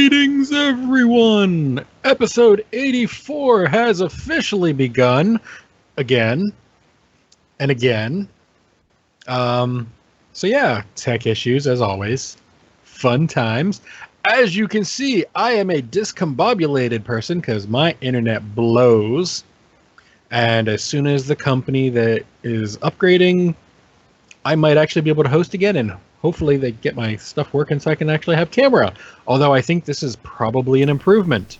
Greetings, everyone! Episode 84 has officially begun. Again. And again. So yeah, tech issues, as always. Fun times. As you can see, I am a discombobulated person because my internet blows. And as soon as the company that is upgrading, I might actually be able to host again, and hopefully they get my stuff working so I can actually have camera. Although I think this is probably an improvement.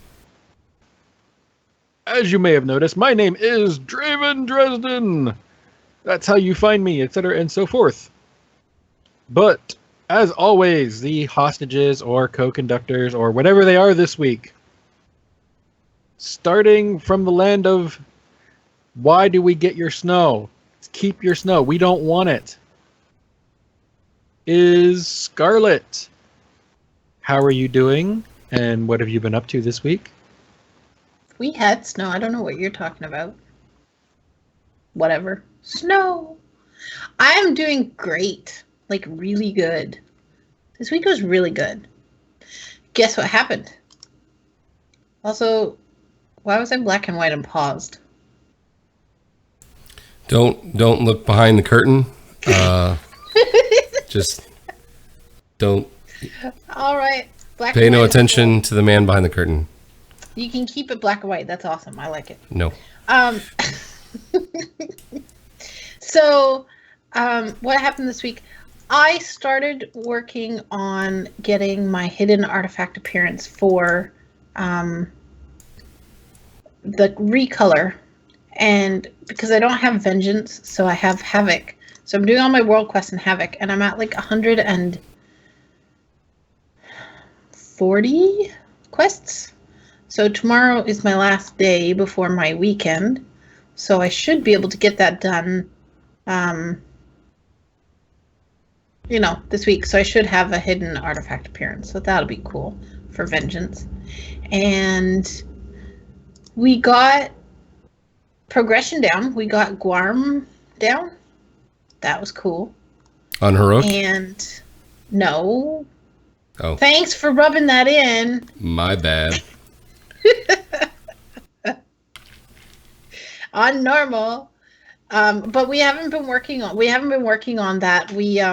As you may have noticed, my name is Draven Dresden. That's how you find me, etc. and so forth. But, as always, the hostages or co-conductors or whatever they are this week, starting from the land of why do we get your snow? Keep your snow. We don't want it. Is Scarlet. How are you doing? And what have you been up to this week? We had snow. I don't know what you're talking about. Whatever. Snow. I am doing great. Like, really good. This week was really good. Guess what happened? Also, why was I black and white and paused? Don't look behind the curtain. Just don't. All right. Pay no attention to the man behind the curtain. You can keep it black and white. That's awesome. I like it. No. So, what happened this week? I started working on getting my hidden artifact appearance for the recolor. And because I don't have Vengeance, so I have Havoc. So I'm doing all my world quests in Havoc, and I'm at like 140 quests. So tomorrow is my last day before my weekend. So I should be able to get that done, this week. So I should have a hidden artifact appearance. So that'll be cool for Vengeance. And we got progression down. We got Guarm down. That was cool. On heroic? And no. Oh. Thanks for rubbing that in. My bad. On normal. But we haven't been working on that. We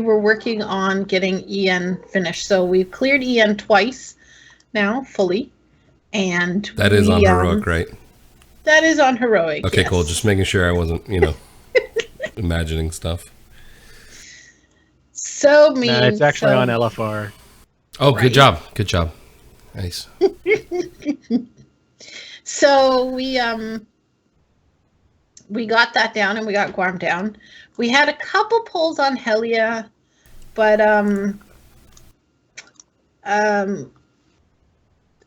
were working on getting EN finished. So we've cleared EN twice now, fully. And that is on heroic, right? That is on heroic. Okay, yes. cool. Just making sure I wasn't, imagining stuff. So mean. Nah, it's actually on LFR. Oh, right. Good job. Nice. So we got that down and we got Guarm down. We had a couple pulls on Helia, but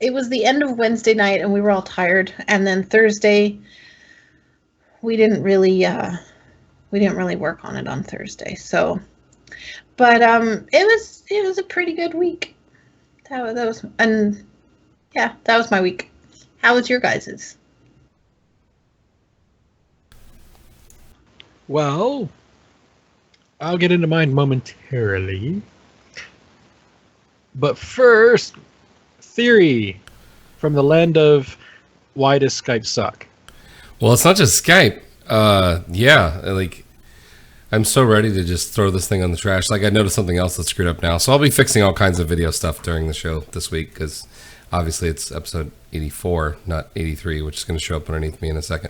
it was the end of Wednesday night and we were all tired. And then Thursday, we didn't really work on it on Thursday. So, but it was a pretty good week. That was my week. How was your guys's? Well, I'll get into mine momentarily. But first, theory from the land of why does Skype suck? Well, it's not just Skype. I'm so ready to just throw this thing on the trash. Like, I noticed something else that's screwed up now. So I'll be fixing all kinds of video stuff during the show this week because obviously it's episode 84, not 83, which is going to show up underneath me in a second.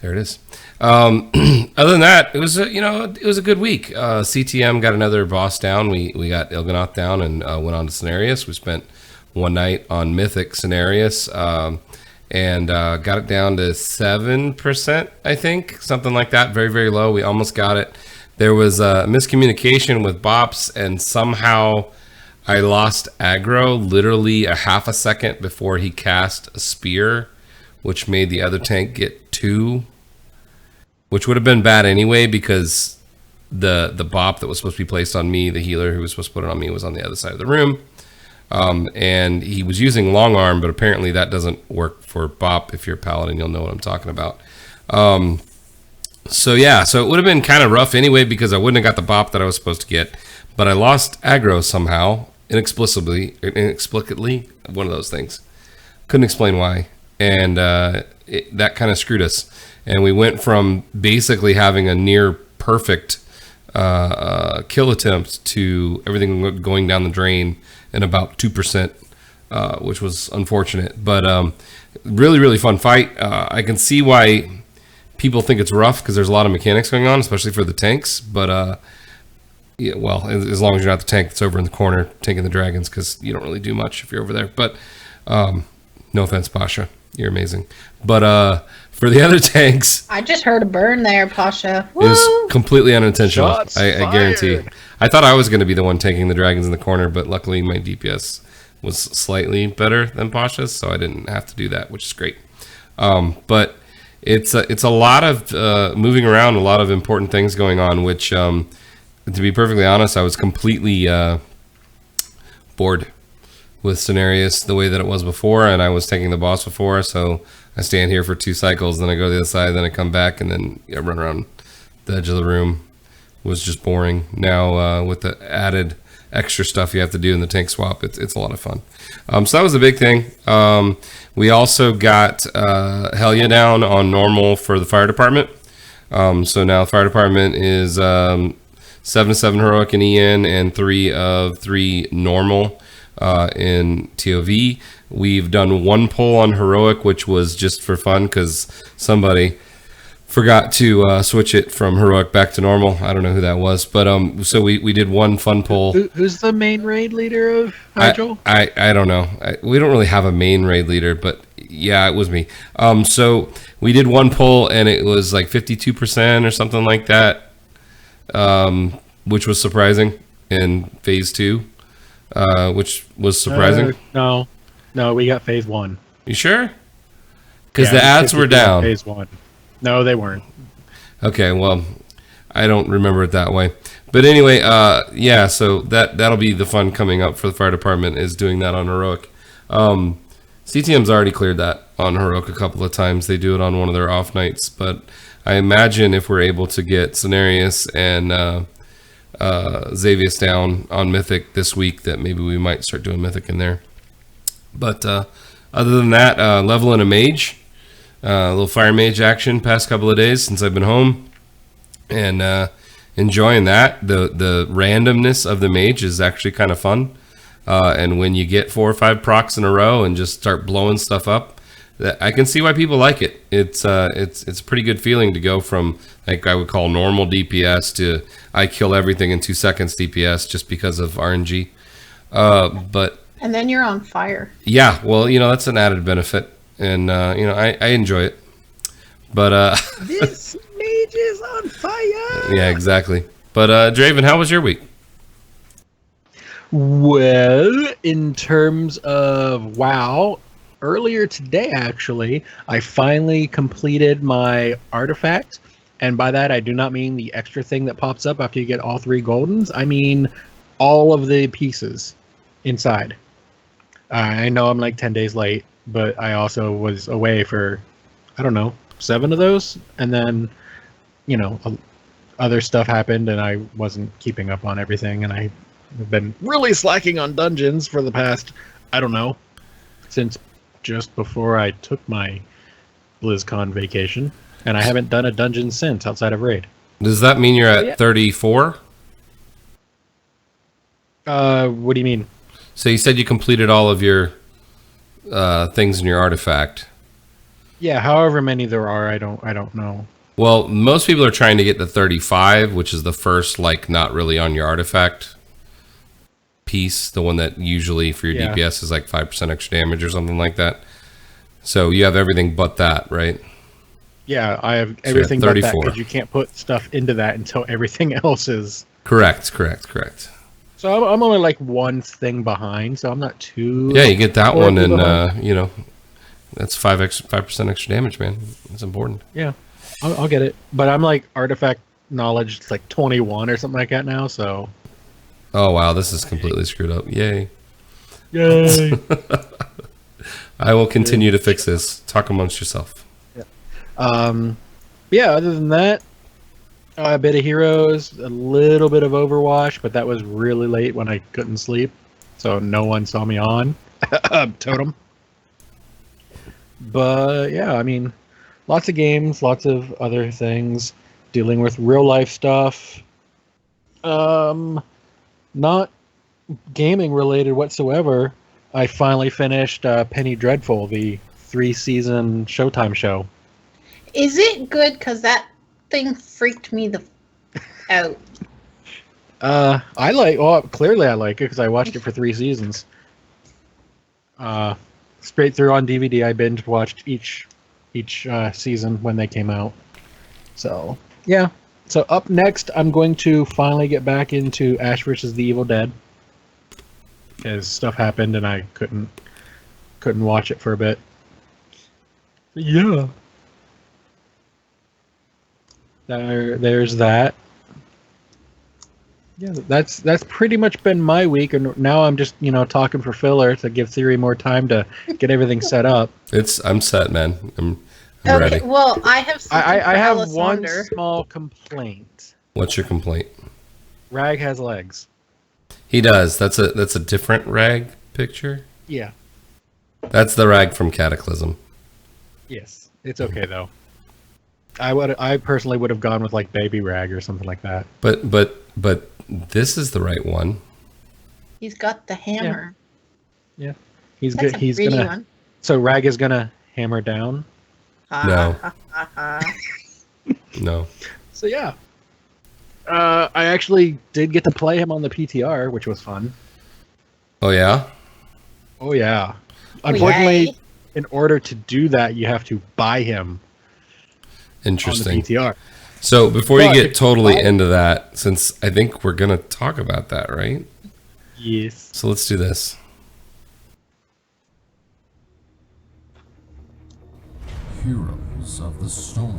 There it is. Other than that, it was a good week. CTM got another boss down. We got Ilganoth down and went on to Cenarius. We spent one night on Mythic Cenarius and got it down to 7%, I think, something like that. Very, very low. We almost got it. There was a miscommunication with Bops, and somehow I lost aggro literally a half a second before he cast a spear, which made the other tank get 2, which would have been bad anyway because the bop that was supposed to be placed on me, the healer who was supposed to put it on me, was on the other side of the room. And he was using long arm, but apparently that doesn't work for bop. If you're a paladin, you'll know what I'm talking about. So it would have been kind of rough anyway because I wouldn't have got the bop that I was supposed to get, but I lost aggro somehow, inexplicably, one of those things. Couldn't explain why, and that kind of screwed us. And we went from basically having a near perfect kill attempt to everything going down the drain in about 2%, which was unfortunate. But really, really fun fight. I can see why people think it's rough because there's a lot of mechanics going on, especially for the tanks. But yeah, well, as long as you're not the tank that's over in the corner tanking the dragons, because you don't really do much if you're over there. But no offense, Pasha, you're amazing. But for the other tanks, I just heard a burn there, Pasha. It was completely unintentional. I guarantee. Fired. I thought I was going to be the one tanking the dragons in the corner, but luckily my DPS was slightly better than Pasha's, so I didn't have to do that, which is great. But it's a lot of moving around, a lot of important things going on, which, to be perfectly honest, I was completely bored with Cenarius the way that it was before, and I was taking the boss before, so I stand here for 2 cycles, then I go to the other side, then I come back, and then I run around the edge of the room. It was just boring. Now, with the added extra stuff you have to do in the tank swap, it's a lot of fun. So that was a big thing. We also got Helya down on normal for the fire department. So now the fire department is 7-7 heroic in EN and 3 of 3 normal in TOV. We've done 1 pull on heroic, which was just for fun because somebody forgot to switch it from heroic back to normal. I don't know who that was, but so we did 1 fun pull. Who's the main raid leader of Hydro? I don't know. We don't really have a main raid leader, but yeah, it was me. So we did 1 pull and it was like 52% or something like that, which was surprising in phase 2, which was surprising. No, we got phase 1. You sure? Because the ads were down. Phase 1. No, they weren't. Okay, well, I don't remember it that way. But anyway, yeah, so that'll be the fun coming up for the fire department is doing that on heroic. CTM's already cleared that on heroic a couple of times. They do it on one of their off nights, but I imagine if we're able to get Cenarius and Xavius down on Mythic this week, that maybe we might start doing Mythic in there. But other than that, leveling a mage. A little fire mage action past couple of days since I've been home, and enjoying that. The randomness of the mage is actually kind of fun, and when you get 4 or 5 procs in a row and just start blowing stuff up, I can see why people like it. It's a pretty good feeling to go from, like, I would call normal DPS to I kill everything in 2 seconds DPS just because of RNG. But and then you're on fire. Yeah, well, that's an added benefit. And, I enjoy it. But, this mage is on fire! Yeah, exactly. But, Draven, how was your week? Well, in terms of WoW, earlier today, actually, I finally completed my artifact. And by that, I do not mean the extra thing that pops up after you get all 3 goldens. I mean all of the pieces inside. I know I'm like 10 days late, but I also was away for, I don't know, 7 of those. And then, other stuff happened and I wasn't keeping up on everything. And I've been really slacking on dungeons for the past, I don't know, since just before I took my BlizzCon vacation. And I haven't done a dungeon since outside of Raid. Does that mean you're at 34? What do you mean? So you said you completed all of your things in your artifact. Yeah, however many there are, I don't know. Well, most people are trying to get to 35, which is the first, not really on your artifact piece, the one that usually for your DPS is like 5% extra damage or something like that. So you have everything but that, right? Yeah, I have everything but that because you can't put stuff into that until everything else is... Correct. So I'm only like 1 thing behind, so I'm not too... Yeah, you get that one and, that's 5% extra damage, man. It's important. Yeah, I'll get it. But I'm like artifact knowledge, it's like 21 or something like that now, so... Oh, wow, this is completely screwed up. Yay. I will continue to fix this. Talk amongst yourself. Yeah, other than that, a bit of Heroes, a little bit of Overwatch, but that was really late when I couldn't sleep. so no one saw me on Totem. But yeah, I mean, lots of games, lots of other things, dealing with real life stuff. Not gaming related whatsoever. I finally finished Penny Dreadful, the 3-season Showtime show. Is it good? Because that thing freaked me the out. Clearly I like it because I watched it for 3 seasons. Straight through on DVD, I binge watched each season when they came out. So yeah. So up next, I'm going to finally get back into Ash vs. the Evil Dead, because stuff happened and I couldn't watch it for a bit. Yeah. There's that. Yeah, that's pretty much been my week, and now I'm just talking for filler to give Theory more time to get everything set up. I'm set, man. I'm Okay, ready. well, I have something I for have Alice one Wonder. small complaint. What's your complaint? Rag has legs. He does. That's a different Rag picture. Yeah. That's the Rag from Cataclysm. Yes, it's okay though. I personally would have gone with like Baby Rag or something like that. But this is the right one. He's got the hammer. Yeah. He's That's good. a He's pretty gonna. one. So Rag is gonna hammer down. No. No. So yeah. I actually did get to play him on the PTR, which was fun. Oh yeah. Oh yeah. Unfortunately, Yay. in order to do that, you have to buy him on Interesting. the PTR. So before you But get if totally I- into that, since I think we're gonna talk about that, right? Yes. So let's do this. Heroes of the Storm.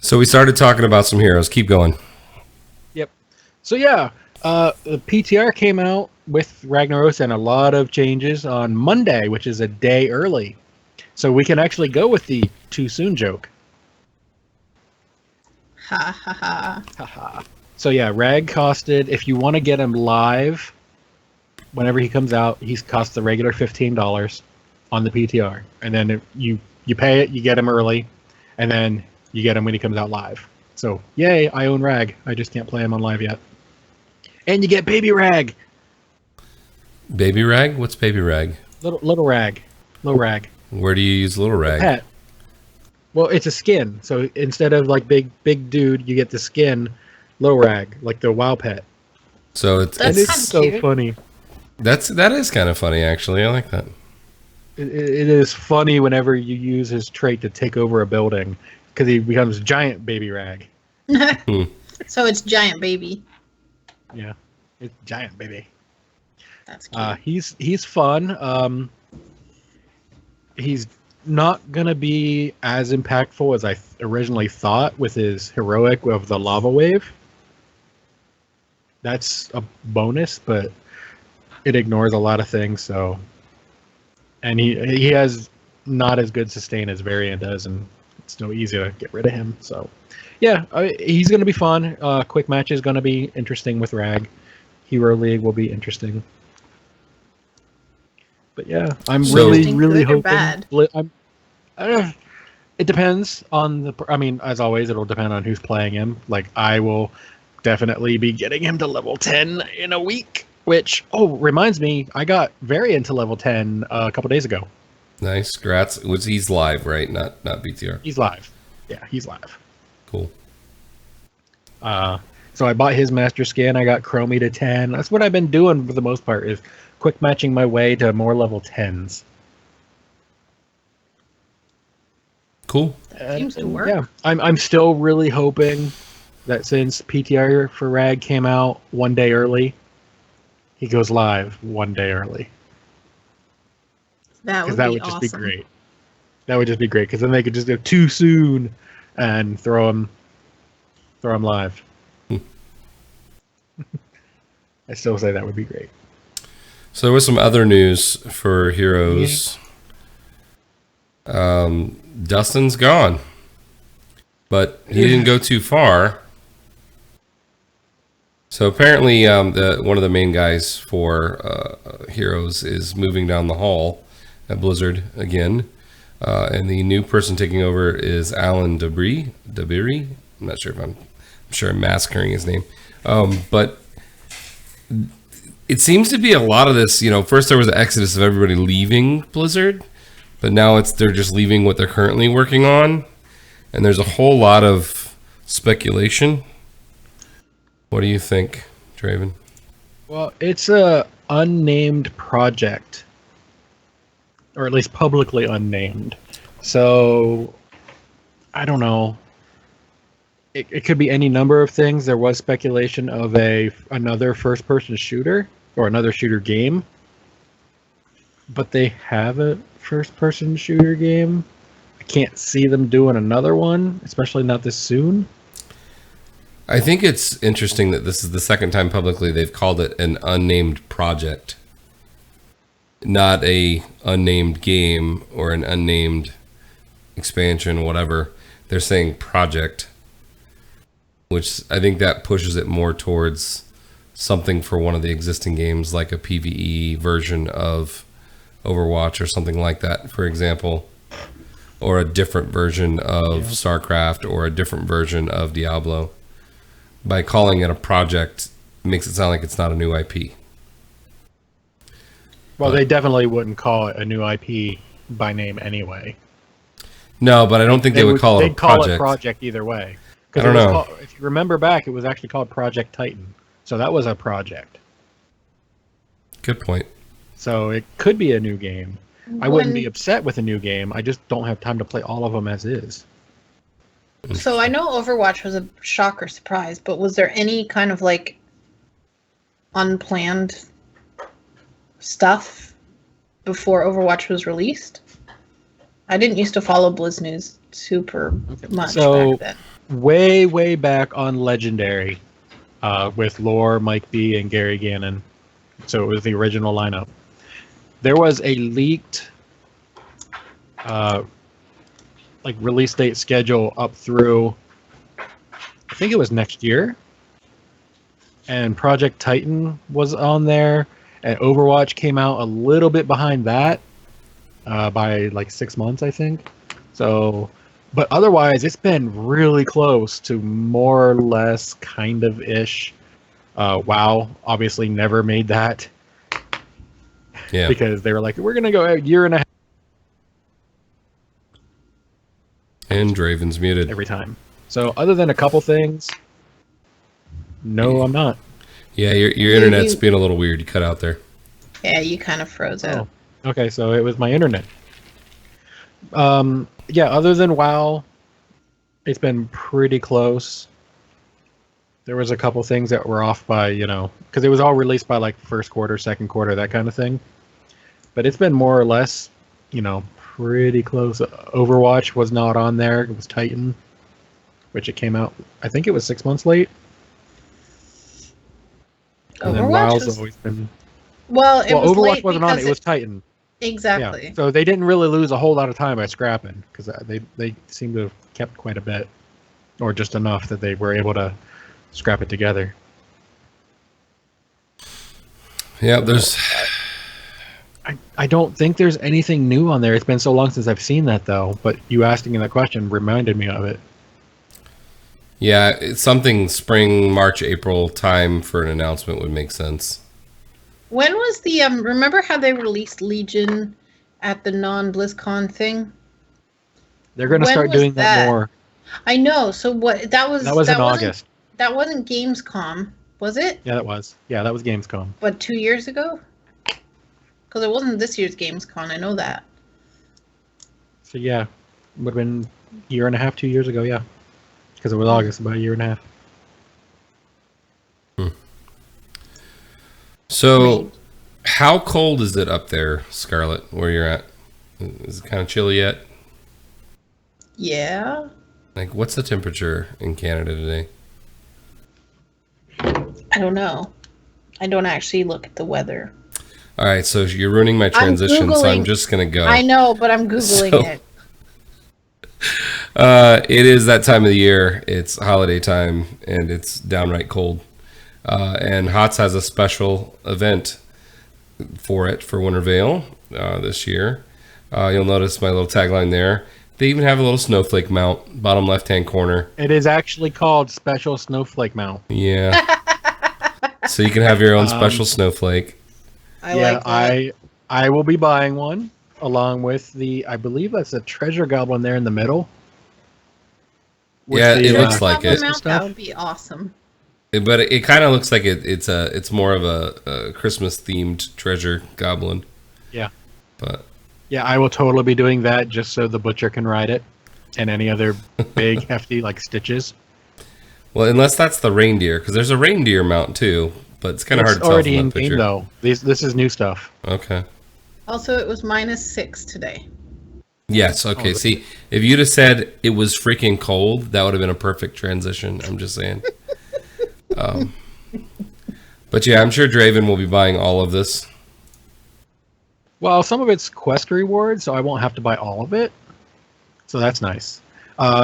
So we started talking about some heroes. Keep going. Yep. So yeah, the PTR came out with Ragnaros and a lot of changes on Monday, which is a day early. So we can actually go with the too soon joke. Ha ha ha. Haha. So yeah, Rag costed, if you want to get him live, whenever he comes out, he's cost the regular $15 on the PTR. And then if you pay it, you get him early, and then you get him when he comes out live. So yay, I own Rag. I just can't play him on live yet. And you get Baby Rag. Baby Rag? What's Baby Rag? Little Rag. Little Rag. Where do you use Little Rag? Pet. Well, it's a skin. So instead of like big dude, you get the skin, Little Rag, like the WoW pet. So it's That's And it's kinda so cute. funny. that is kind of funny, actually. I like that. It is funny whenever you use his trait to take over a building, because he becomes giant Baby Rag. So it's giant baby. Yeah, it's giant baby. That's cute. He's fun. He's not gonna be as impactful as I originally thought with his heroic of the lava wave. That's a bonus, but it ignores a lot of things. So, and he has not as good sustain as Varian does, and it's no easy to get rid of him. So, yeah, he's gonna be fun. Quick match is gonna be interesting with Rag. Hero League will be interesting. But yeah, I'm So- really Interesting, good or hoping. bad? It depends on the. I mean, as always, it'll depend on who's playing him. Like, I will definitely be getting him to level 10 in a week. Which, reminds me, I got Varian to level 10 a couple days ago. Nice. Congrats. He's live, right? Not BTR. He's live. Yeah, he's live. Cool. So I bought his master skin. I got Chromie to 10. That's what I've been doing for the most part, is quick matching my way to more level 10s. Cool. Seems to work. Yeah, I'm still really hoping that since PTR for Rag came out one day early, he goes live one day early. That Because would that be would just awesome. be great. That would just be great because then they could just go too soon and throw them live. I still say that would be great. So there was some other news for Heroes. Dustin's gone, but he didn't go too far. So apparently, one of the main guys for Heroes is moving down the hall at Blizzard again, and the new person taking over is Alan Dabiri. I'm not sure if I'm sure I'm massacring his name, but it seems to be a lot of this. First there was the exodus of everybody leaving Blizzard, but now they're just leaving what they're currently working on, and there's a whole lot of speculation. What do you think, Draven? Well, it's a unnamed project, or at least publicly unnamed. So I don't know. It could be any number of things. There was speculation of another first-person shooter or another shooter game, but they have a first-person shooter game. I can't see them doing another one, especially not this soon. I think it's interesting that this is the second time publicly they've called it an unnamed project, not a unnamed game or an unnamed expansion, whatever. They're saying project, which I think that pushes it more towards something for one of the existing games, like a PvE version of Overwatch or something like that, for example, or a different version of StarCraft or a different version of Diablo. By calling it a project, makes it sound like it's not a new IP. Well, they definitely wouldn't call it a new IP by name anyway. No, but I don't think they would call it a They'd call project. it project either way. I don't know. If you remember back, it was actually called Project Titan. So that was a project. Good point. So it could be a new game. I wouldn't be upset with a new game. I just don't have time to play all of them as is. So I know Overwatch was a shocker surprise, but was there any kind of like unplanned stuff before Overwatch was released? I didn't used to follow Blizz News super much back then. Way back on Legendary, with Lore, Mike B, and Gary Gannon. So it was the original lineup. There was a leaked release date schedule up through, I think it was next year. And Project Titan was on there, and Overwatch came out a little bit behind that, by like 6 months, I think. So, but otherwise, it's been really close to more or less kind of ish. WoW obviously never made that. Yeah. Because they were like, we're going to go a year and a half. And Draven's muted. Every time. So other than a couple things, no, I'm not. Yeah, your internet's being a little weird. You cut out there. Yeah, you kind of froze out. Okay, so it was my internet. Yeah, other than WoW, it's been pretty close. There was a couple things that were off by, because it was all released by like first quarter, second quarter, that kind of thing. But it's been more or less, pretty close. Overwatch was not on there. It was Titan, which it came out, I think it was 6 months late. And then WoW's always been... Well, Overwatch wasn't on it. It was Titan. Exactly. Yeah. So they didn't really lose a whole lot of time by scrapping, because they seem to have kept quite a bit, or just enough that they were able to scrap it together. Yeah, there's... I don't think there's anything new on there. It's been so long since I've seen that, though. But you asking that question reminded me of it. Yeah, it's something spring, March, April time for an announcement would make sense. When was the remember how they released Legion at the non-BlizzCon thing? They're going to start doing that more. I know. So what that was in August. That wasn't Gamescom, was it? Yeah, that was. Yeah, that was Gamescom. But 2 years ago? Because it wasn't this year's Gamescom, I know that. So yeah, would have been a year and a half, 2 years ago, yeah. Because it was August, about a year and a half. So, how cold is it up there, Scarlett, where you're at? Is it kind of chilly yet? Yeah. Like, what's the temperature in Canada today? I don't know. I don't actually look at the weather. All right, so you're ruining my transition, so I'm just going to go. I know, but I'm Googling it. It is that time of the year. It's holiday time, and it's downright cold. And HOTS has a special event for Winter Veil this year. You'll notice my little tagline there. They even have a little snowflake mount, bottom left-hand corner. It is actually called Special Snowflake Mount. Yeah. So you can have your own special snowflake. I like that. I will be buying one along with I believe that's a treasure goblin there in the middle. Yeah, it looks like it. That would be awesome. But it kind of looks like it's more of a Christmas themed treasure goblin. Yeah. But yeah, I will totally be doing that just so the butcher can ride it, and any other big hefty like Stitches. Well, unless that's the reindeer, because there's a reindeer mount too, but it's kind of hard to tell already from in that picture. game though. This is new stuff. Okay. Also, it was -6 today. Yes. Okay. See, if you'd have said it was freaking cold, that would have been a perfect transition. I'm just saying. But yeah, I'm sure Draven will be buying all of this. Well, some of it's quest rewards, so I won't have to buy all of it. So that's nice.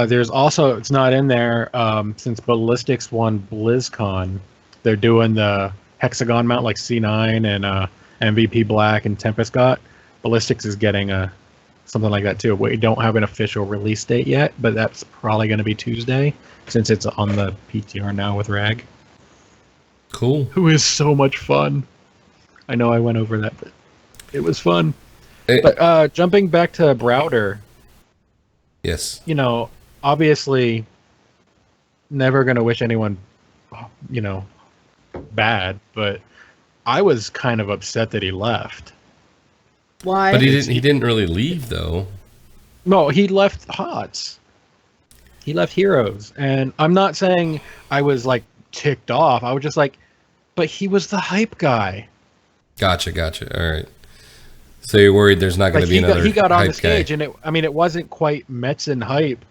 There's also, it's not in there, since Ballistics won BlizzCon, they're doing the Hexagon mount like C9 and MVP Black and Tempest got. Ballistics is getting something like that too. We don't have an official release date yet, but that's probably going to be Tuesday, since it's on the PTR now with Rag. Cool. Who is so much fun. I know I went over that, but it was fun. But jumping back to Browder. Yes. You know, obviously, never going to wish anyone, you know, bad, but I was kind of upset that he left. Why? But he didn't really leave though. No, he left HOTS. He left Heroes. And I'm not saying I was like ticked off. I was just like, but he was the hype guy. Gotcha. All right. So you're worried there's not going to be another he got on hype the stage, guy. and it wasn't quite Metzen hype,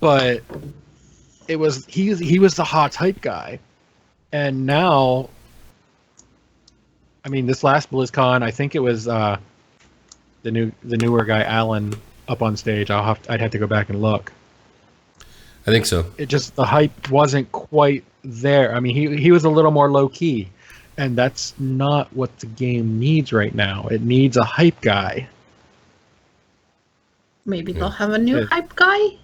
but it was he was the HOTS hype guy. And now, I mean, this last BlizzCon, I think it was the newer guy Alan up on stage. I'd have to go back and look. I think so. It just, the hype wasn't quite there. I mean, he was a little more low key, and that's not what the game needs right now. It needs a hype guy. Maybe they'll have a new hype guy.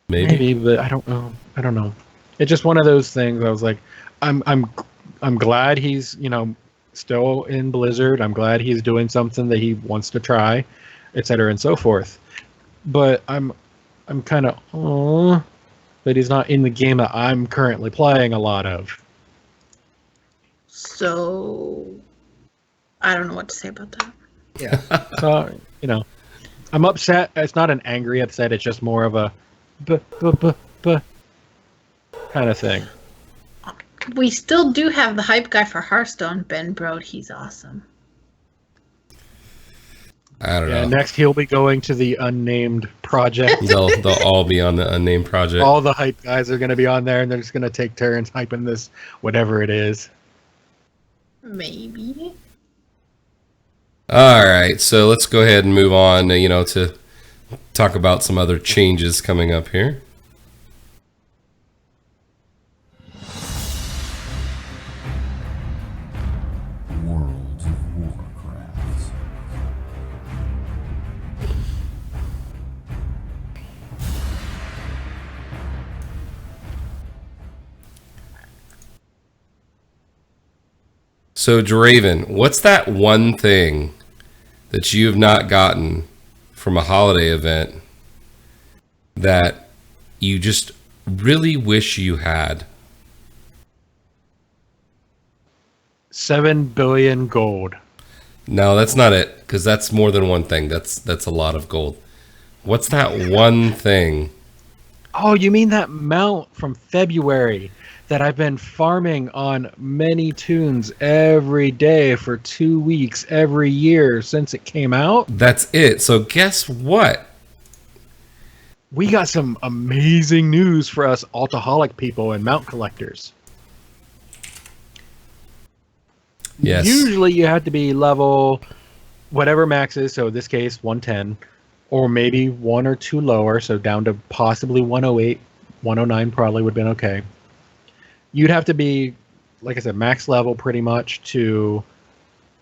Maybe, but I don't know. It's just one of those things. I was like, I'm glad he's, you know, still in Blizzard. I'm glad he's doing something that he wants to try, etc. and so forth. But I'm kind of that he's not in the game that I'm currently playing a lot of. So I don't know what to say about that. Yeah. So, you know, I'm upset. It's not an angry upset. It's just more of a kind of thing. We still do have the hype guy for Hearthstone, Ben Brode. He's awesome. I don't know. Next he'll be going to the unnamed project. They'll all be on the unnamed project. All the hype guys are going to be on there, and they're just going to take turns hyping this, whatever it is. Maybe. All right, so let's go ahead and move on, you know, to talk about some other changes coming up here. World of Warcraft. So, Draven, what's that one thing that you have not gotten from a holiday event that you just really wish you had? 7 billion gold. No, that's not it, because that's more than one thing. That's a lot of gold. What's that one thing? Oh, you mean that mount from February that I've been farming on many tunes every day for 2 weeks every year since it came out? That's it. So guess what? we got some amazing news for us altaholic people and mount collectors. Yes. Usually you have to be level whatever max is, so in this case 110, or maybe one or two lower, so down to possibly 108, 109 probably would have been okay. You'd have to be, like I said, max level pretty much to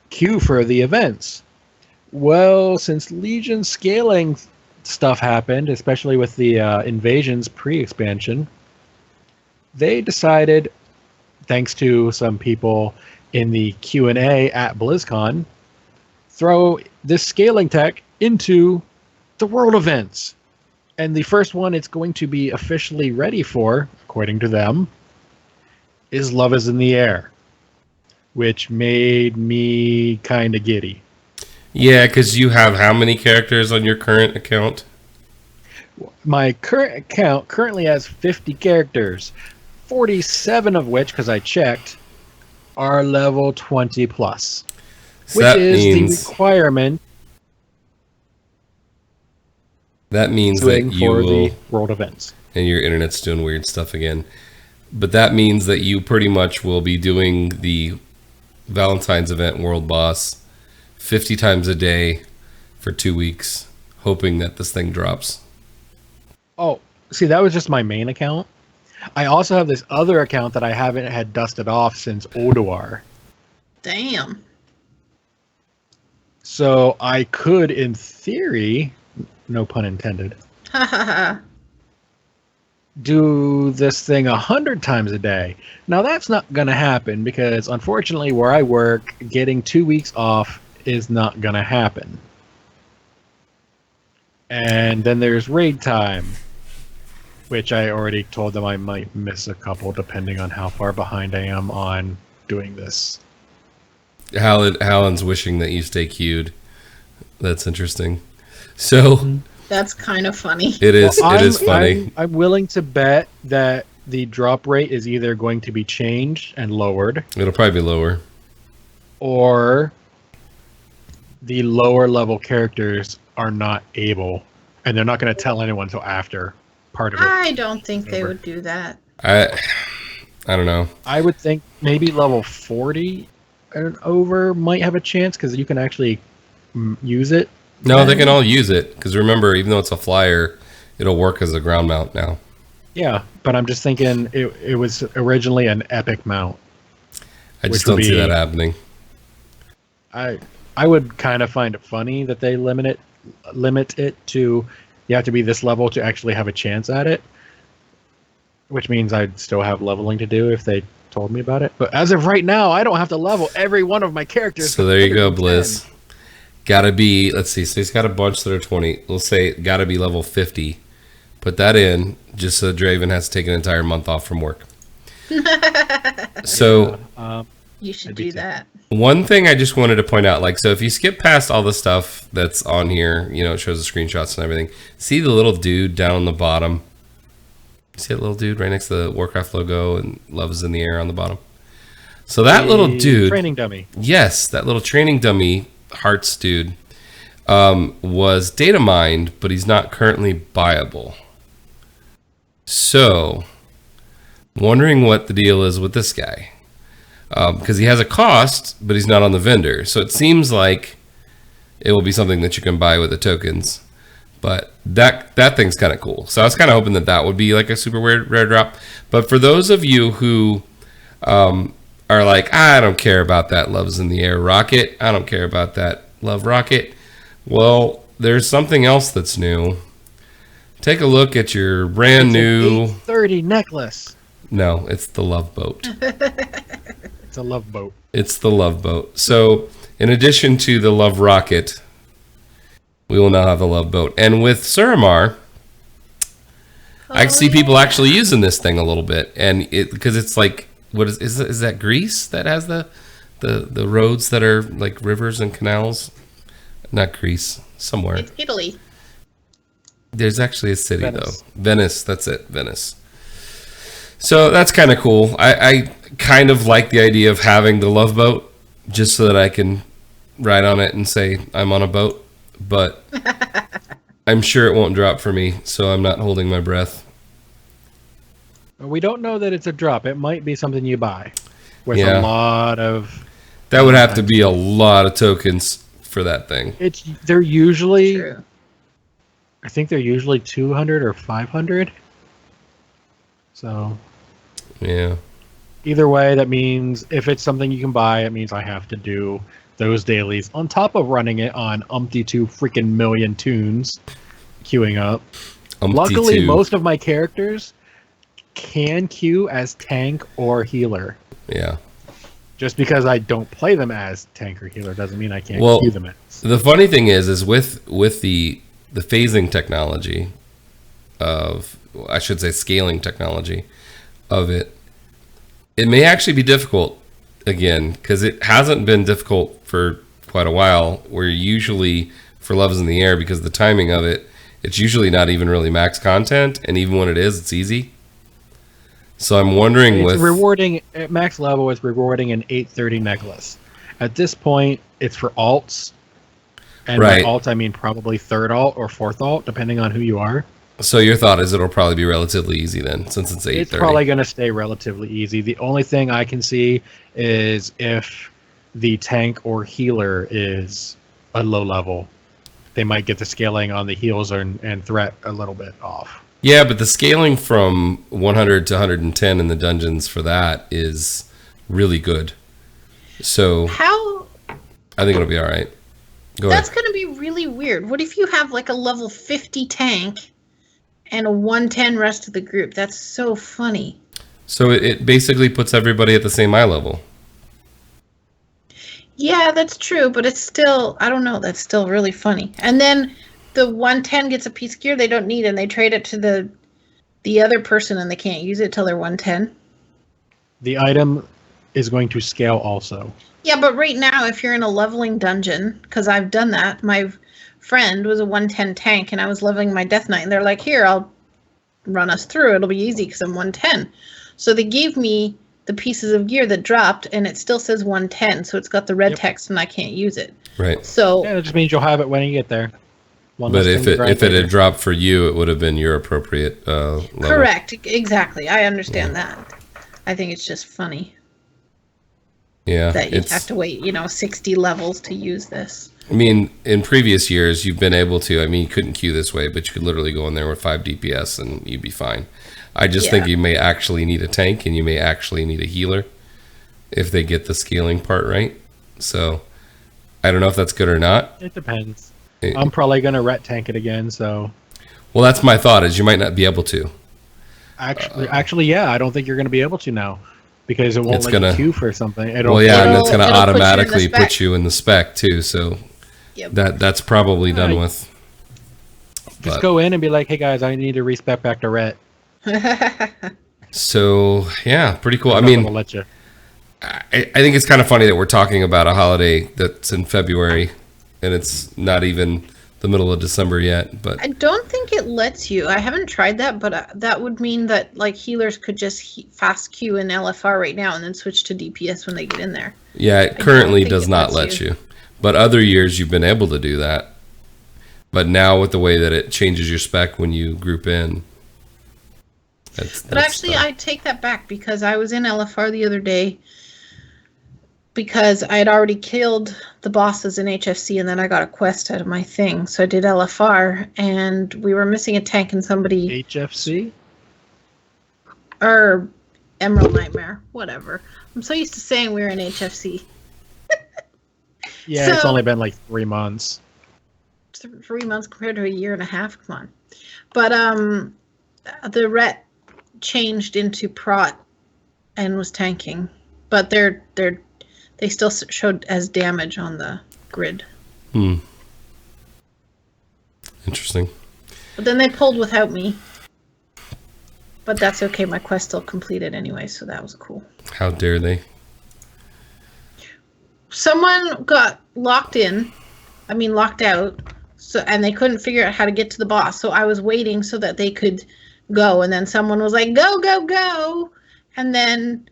queue for the events. Well, since Legion scaling stuff happened, especially with the Invasions pre-expansion, they decided, thanks to some people in the Q&A at BlizzCon, throw this scaling tech into the world events. And the first one it's going to be officially ready for, according to them, is Love is in the Air, which made me kind of giddy. Yeah, because you have how many characters on your current account? My current account currently has 50 characters, 47 of which, because I checked, are level 20 plus, So which that is means, the requirement that means that you for will, the world events. and your internet's doing weird stuff again. But that means that you pretty much will be doing the Valentine's event World Boss 50 times a day for 2 weeks, hoping that this thing drops. Oh, see, that was just my main account. I also have this other account that I haven't had dusted off since Odoar. Damn. So I could, in theory, no pun intended, Ha ha ha. do this thing 100 times a day. Now that's not going to happen because unfortunately where I work, getting 2 weeks off is not going to happen. And then there's raid time, which I already told them I might miss a couple depending on how far behind I am on doing this. Hallen's wishing that you stay queued. That's interesting. So That's kind of funny. it is. It is funny. I'm willing to bet that the drop rate is either going to be changed and lowered, It'll probably be lower. or the lower level characters are not able, and they're not going to tell anyone until after part of it. I don't think they would do that. I don't know. I would think maybe level 40 and over might have a chance because you can actually use it. No, they can all use it because remember, even though it's a flyer, it'll work as a ground mount now. Yeah, but I'm just thinking it was originally an epic mount. I just Which would don't see be- that happening. I would kind of find it funny that they limit it to you have to be this level to actually have a chance at it, which means I'd still have leveling to do if they told me about it. But as of right now, I don't have to level every one of my characters. So there you go, 110. Bliss. Gotta be, let's see, so he's got a bunch that are 20. We'll say gotta be level 50. Put that in, just so Draven has to take an entire month off from work. So You should I'd be do too. that. one thing I just wanted to point out, like, so if you skip past all the stuff that's on here, you know, it shows the screenshots and everything. See the little dude down on the bottom? See that little dude right next to the Warcraft logo and Love is in the Air on the bottom? So that little The dude, training dummy. yes, that little training dummy Hearts dude was data mined, but he's not currently buyable. So, wondering what the deal is with this guy. Because he has a cost, but he's not on the vendor. So it seems like it will be something that you can buy with the tokens. But that thing's kind of cool. So I was kind of hoping that would be like a super weird rare drop. But for those of you who are like, I don't care about that Love's in the Air rocket. I don't care about that Love rocket. Well, there's something else that's new. Take a look at your brand new... 830 necklace. No, it's the Love Boat. It's a love boat. It's the Love Boat. So, in addition to the Love Rocket, we will now have the Love Boat. And with Suramar, I see people actually using this thing a little bit, and it because it's like, what is that Greece that has the roads that are like rivers and canals? Not Greece, somewhere. It's Italy. There's actually a city Venice. though. Venice, that's it, Venice. So that's kind of cool. I kind of like the idea of having the Love Boat just so that I can ride on it and say I'm on a boat. But I'm sure it won't drop for me, so I'm not holding my breath. We don't know that it's a drop. It might be something you buy with Yeah. a lot of. That would have to be a lot of tokens for that thing. They're usually. True. I think they're usually 200 or 500. So Yeah. either way, that means if it's something you can buy, it means I have to do those dailies on top of running it on umpty 2 freaking million tunes, queuing up. Luckily, most of my characters can queue as tank or healer. Yeah. Just because I don't play them as tank or healer doesn't mean I can't queue them as. The funny thing is with the phasing technology of, I should say scaling technology of it, it may actually be difficult again, because it hasn't been difficult for quite a while, where usually for Loves in the Air, because the timing of it, it's usually not even really max content, and even when it is, it's easy. So I'm wondering it's with rewarding at max level, it's rewarding an 830 necklace. At this point, it's for alts. And right. by alt, I mean probably third alt or fourth alt, depending on who you are. So your thought is it'll probably be relatively easy then, since it's 830. It's probably going to stay relatively easy. The only thing I can see is if the tank or healer is a low level, they might get the scaling on the heals and threat a little bit off. Yeah, but the scaling from 100 to 110 in the dungeons for that is really good. So How? I think it'll be all right. That's going to be really weird. What if you have like a level 50 tank and a 110 rest of the group? That's so funny. So it basically puts everybody at the same eye level. Yeah, that's true, but it's still, I don't know, that's still really funny. And then the 110 gets a piece of gear they don't need, and they trade it to the other person, and they can't use it till they're 110. The item is going to scale also. Yeah, but right now, if you're in a leveling dungeon, because I've done that, my friend was a 110 tank, and I was leveling my Death Knight, and they're like, here, I'll run us through. It'll be easy because I'm 110. So they gave me the pieces of gear that dropped, and it still says 110, so it's got the red text, and I can't use it. Right. So yeah, it just means you'll have it when you get there. But if it had dropped for you, it would have been your appropriate level. Correct. Exactly. I understand that. I think it's just funny. Yeah. That you have to wait, 60 levels to use this. I mean, in previous years, you've been able to. I mean, you couldn't queue this way, but you could literally go in there with 5 DPS and you'd be fine. I just think you may actually need a tank and you may actually need a healer if they get the scaling part right. So I don't know if that's good or not. It depends. I'm probably going to ret tank it again, so. Well, that's my thought, is you might not be able to. Actually, yeah, I don't think you're going to be able to now. Because it won't let you queue for something. And it's going to automatically put you in the spec too. So that's probably done with. Just go in and be like, hey guys, I need to respec back to ret. So yeah, pretty cool. I mean, let you. I think it's kind of funny that we're talking about a holiday that's in February, and it's not even the middle of December yet. But I don't think it lets you. I haven't tried that, but that would mean that like healers could just fast queue in LFR right now and then switch to DPS when they get in there. Yeah, it currently does not let you. But other years you've been able to do that. But now with the way that it changes your spec when you group in. But actually, I take that back because I was in LFR the other day because I had already killed the bosses in HFC and then I got a quest out of my thing. So I did LFR and we were missing a tank and somebody... HFC? Or Emerald Nightmare, whatever. I'm so used to saying we were in HFC. Yeah, so, it's only been like 3 months. 3 months compared to a year and a half, come on. But the ret changed into prot and was tanking. But they still showed as damage on the grid. Interesting. But then they pulled without me. But that's okay. My quest still completed anyway, so that was cool. How dare they? Someone got locked out, and they couldn't figure out how to get to the boss. So I was waiting so that they could go, and then someone was like, "Go, go, go!" And then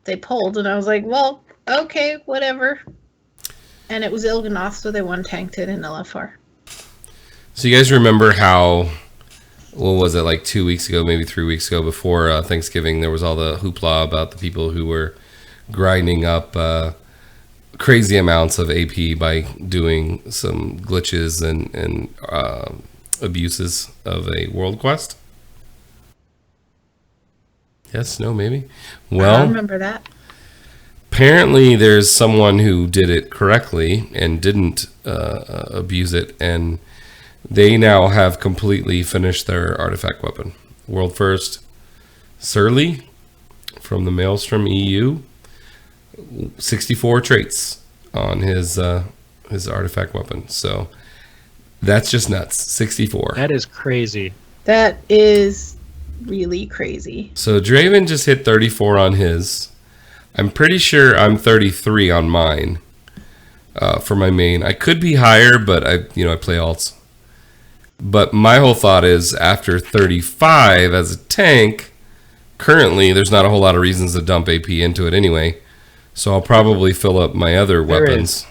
they pulled, and I was like, "Well, okay, whatever." And it was Il'gynoth, so they one-tanked it in LFR. So you guys remember how, what was it, like 2 weeks ago, maybe 3 weeks ago, before Thanksgiving, there was all the hoopla about the people who were grinding up crazy amounts of AP by doing some glitches and abuses of a world quest? Yes, no, maybe? Well, I remember that. apparently there's someone who did it correctly and didn't abuse it, and they now have completely finished their artifact weapon. World first, Surly from the Maelstrom EU, 64 traits on his artifact weapon. So that's just nuts. 64. That is crazy. That is really crazy. So Draven just hit 34 on his. I'm pretty sure I'm 33 on mine for my main. I could be higher, but I play alts. But my whole thought is after 35 as a tank, currently there's not a whole lot of reasons to dump AP into it anyway. So I'll probably fill up my other weapons.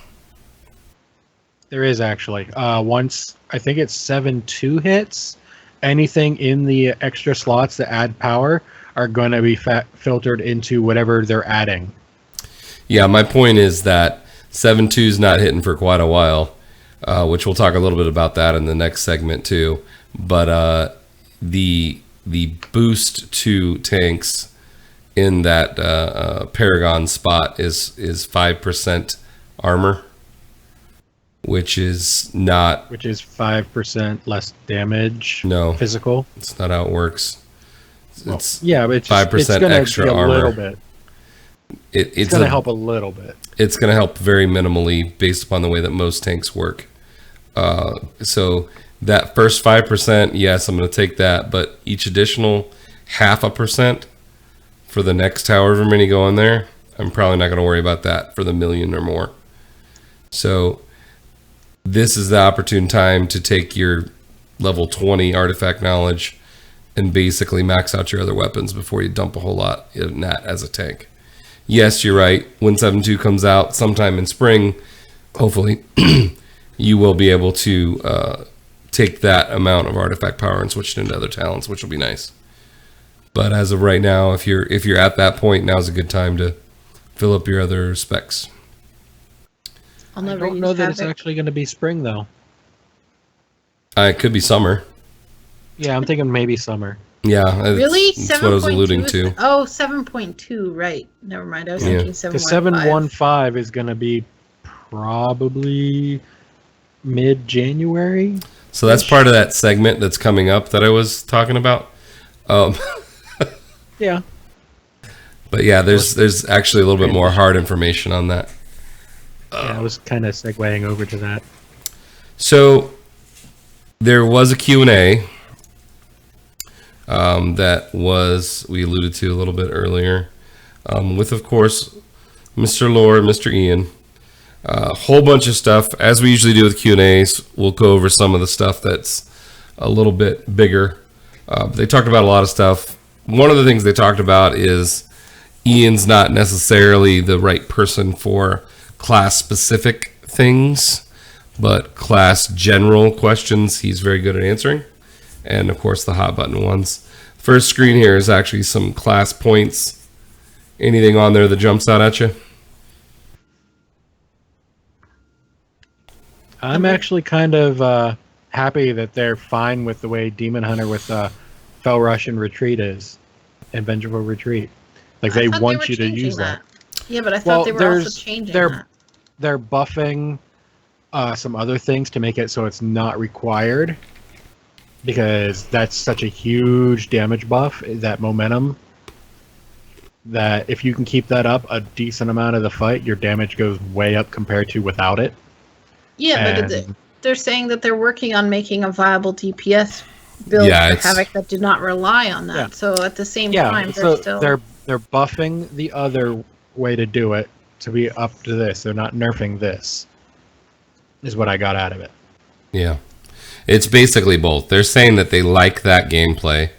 There is actually. Once, I think it's 7-2 hits, anything in the extra slots that add power are going to be filtered into whatever they're adding. Yeah, my point is that 7-2 is not hitting for quite a while, which we'll talk a little bit about that in the next segment too. But the boost to tanks in that Paragon spot is 5% armor, which is 5% less damage. No, physical. It's not how it works. It's yeah, but it's 5% extra be a armor. Little bit. It's going to help a little bit. It's going to help very minimally based upon the way that most tanks work. So that first 5%, yes, I'm going to take that, but each additional 0.5% for the next however many go in there, I'm probably not going to worry about that for the million or more. So this is the opportune time to take your level 20 artifact knowledge and basically max out your other weapons before you dump a whole lot in that as a tank. Yes, you're right. When 7.2 comes out sometime in spring, hopefully you will be able to take that amount of artifact power and switch it into other talents, which will be nice. But as of right now, if you're at that point, now's a good time to fill up your other specs. I don't know that it's actually going to be spring though. It could be summer. Yeah, I'm thinking maybe summer. Yeah, really? That's what I was alluding to. 7.2, right. Never mind. I was thinking 7.15. The 7.15 is going to be probably mid-January. So that's part of that segment that's coming up that I was talking about. Yeah. But yeah, there's actually a little bit more hard information on that. Yeah, I was kind of segueing over to that. So there was a Q&A that we alluded to a little bit earlier with, of course, Mr. Lore and Mr. Ian. A whole bunch of stuff. As we usually do with Q&As, we'll go over some of the stuff that's a little bit bigger. They talked about a lot of stuff. One of the things they talked about is Ian's not necessarily the right person for class-specific things, but class general questions he's very good at answering. And, of course, the hot button ones. First screen here is actually some class points. Anything on there that jumps out at you? I'm actually kind of happy that they're fine with the way Demon Hunter with Fell Rush and Retreat is, and Vengeful Retreat. Like they want you to use that. Yeah, but I thought they were also changing that. They're buffing some other things to make it so it's not required, because that's such a huge damage buff, that momentum, that if you can keep that up a decent amount of the fight, your damage goes way up compared to without it. Yeah, but they're saying that they're working on making a viable DPS build for Havoc that did not rely on that. Yeah. So at the same time, they're buffing the other way to do it to be up to this. They're not nerfing this, is what I got out of it. Yeah. It's basically both. They're saying that they like that gameplay,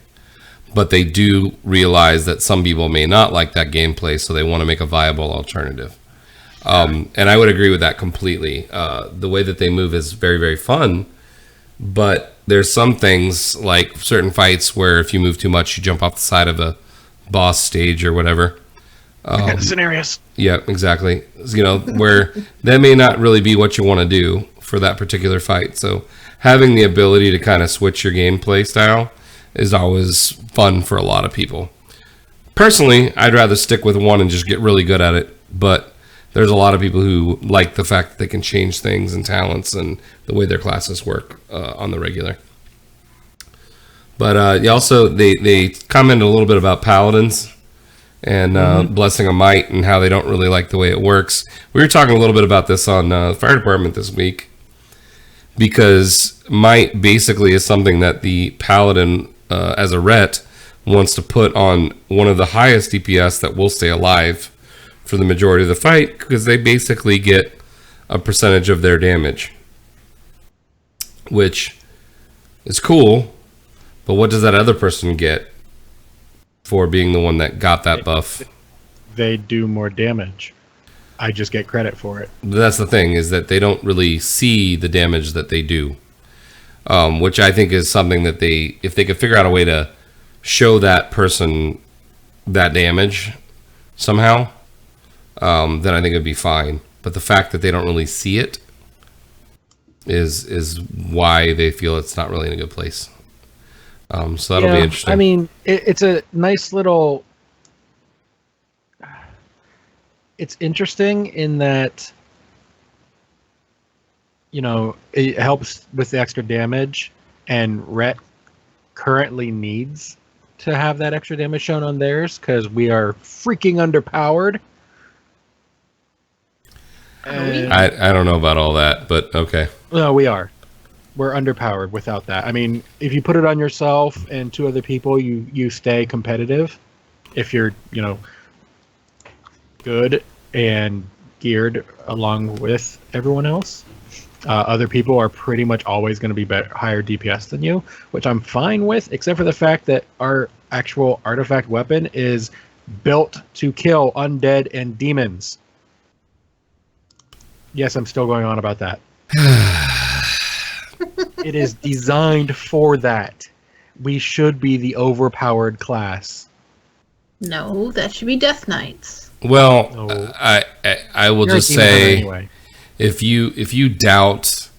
but they do realize that some people may not like that gameplay, so they want to make a viable alternative. And I would agree with that completely. The way that they move is very, very fun, But there's some things, like certain fights, where if you move too much, you jump off the side of a boss stage or whatever. Scenarios. Yeah, exactly. Where that may not really be what you want to do for that particular fight. So having the ability to kind of switch your gameplay style is always fun for a lot of people. Personally, I'd rather stick with one and just get really good at it. But there's a lot of people who like the fact that they can change things and talents and the way their classes work on the regular. But they commented a little bit about paladins and Blessing of Might and how they don't really like the way it works. We were talking a little bit about this on the fire department this week, because Might basically is something that the paladin as a ret wants to put on one of the highest DPS that will stay alive for the majority of the fight, because they basically get a percentage of their damage, which is cool. But what does that other person get for being the one that got that buff? They do more damage. I just get credit for it. That's the thing, is that they don't really see the damage that they do, which I think is something that if they could figure out a way to show that person that damage somehow, then I think it'd be fine. But the fact that they don't really see it is why they feel it's not really in a good place. So that'll be interesting. I mean, it's a nice little... It's interesting in that, it helps with the extra damage, and Ret currently needs to have that extra damage shown on theirs because we are freaking underpowered. And I don't know about all that, but okay. No, we are. We're underpowered without that. I mean, if you put it on yourself and two other people, you stay competitive. If you're, good and geared along with everyone else. Other people are pretty much always going to be higher DPS than you, which I'm fine with, except for the fact that our actual artifact weapon is built to kill undead and demons. Yes, I'm still going on about that. It is designed for that. We should be the overpowered class. No, that should be Death Knights. Well, No. I will You're a just demon hunter say, anyway. if you doubt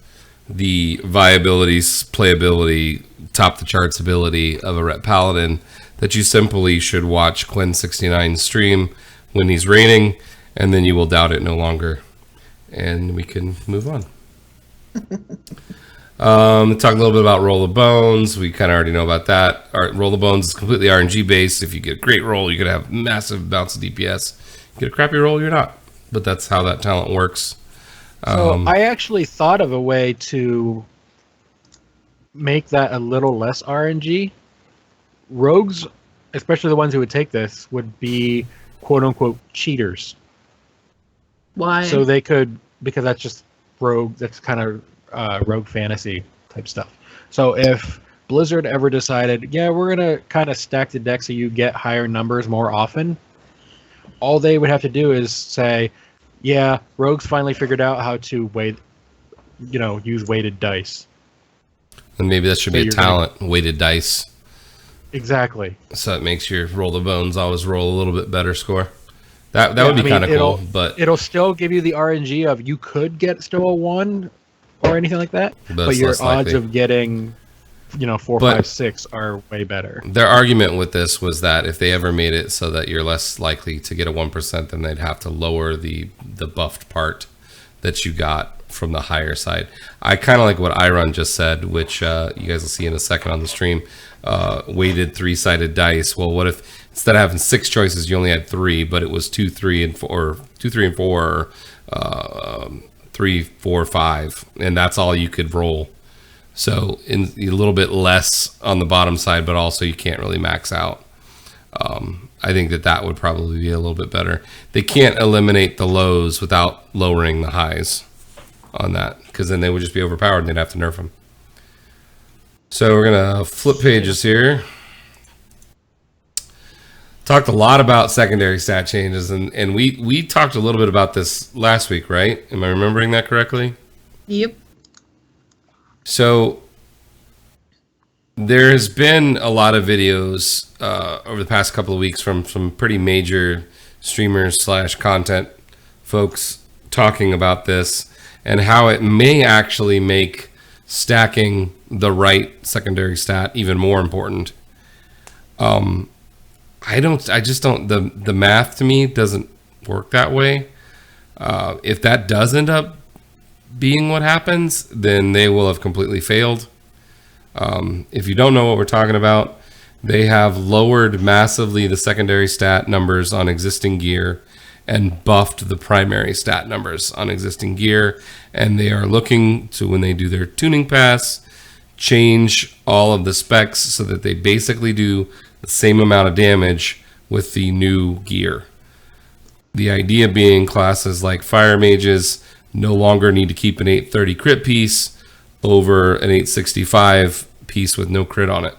the viability, playability, top the charts ability of a Ret Paladin, that you simply should watch Quen69 stream when he's raining, and then you will doubt it no longer. And we can move on. Talk a little bit about Roll of Bones. We kind of already know about that. Roll of Bones is completely RNG based. If you get a great roll, you're going to have massive bounce of DPS. You get a crappy roll, you're not. But that's how that talent works. So I actually thought of a way to make that a little less RNG. Rogues, especially the ones who would take this, would be quote-unquote cheaters. Why? So they could, because that's just rogue, that's kind of rogue fantasy type stuff. So if Blizzard ever decided, yeah, we're going to kind of stack the deck so you get higher numbers more often, all they would have to do is say, yeah, rogues finally figured out how to use weighted dice. And maybe that should be a talent, weighted dice. Exactly. So it makes your Roll the Bones always roll a little bit better score. That would be kind of cool, but it'll still give you the RNG of you could get still a 1 or anything like that, but your odds likely of getting 4, But 5, 6 are way better. their argument with this was that if they ever made it so that you're less likely to get a 1%, then they'd have to lower the buffed part that you got from the higher side. I kind of like what Iron just said, which you guys will see in a second on the stream. Weighted 3-sided dice. Well, what if instead of having 6 choices, you only had 3, but it was 2, 3, and 4, or 2, 3, and 4, or 3, 4, 5, and that's all you could roll. So in a little bit less on the bottom side, but also you can't really max out. I think that would probably be a little bit better. They can't eliminate the lows without lowering the highs on that, because then they would just be overpowered and they'd have to nerf them. So we're going to flip pages here. Talked a lot about secondary stat changes, and we talked a little bit about this last week, right? Am I remembering that correctly? Yep. So There's been a lot of videos over the past couple of weeks from some pretty major streamers / content folks talking about this and how it may actually make stacking the right secondary stat even more important. I just don't, the math to me doesn't work that way. If that does end up being what happens, then they will have completely failed. If you don't know what we're talking about, they have lowered massively the secondary stat numbers on existing gear and buffed the primary stat numbers on existing gear. And they are looking to, when they do their tuning pass, change all of the specs so that they basically do the same amount of damage with the new gear. The idea being classes like fire mages no longer need to keep an 830 crit piece over an 865 piece with no crit on it,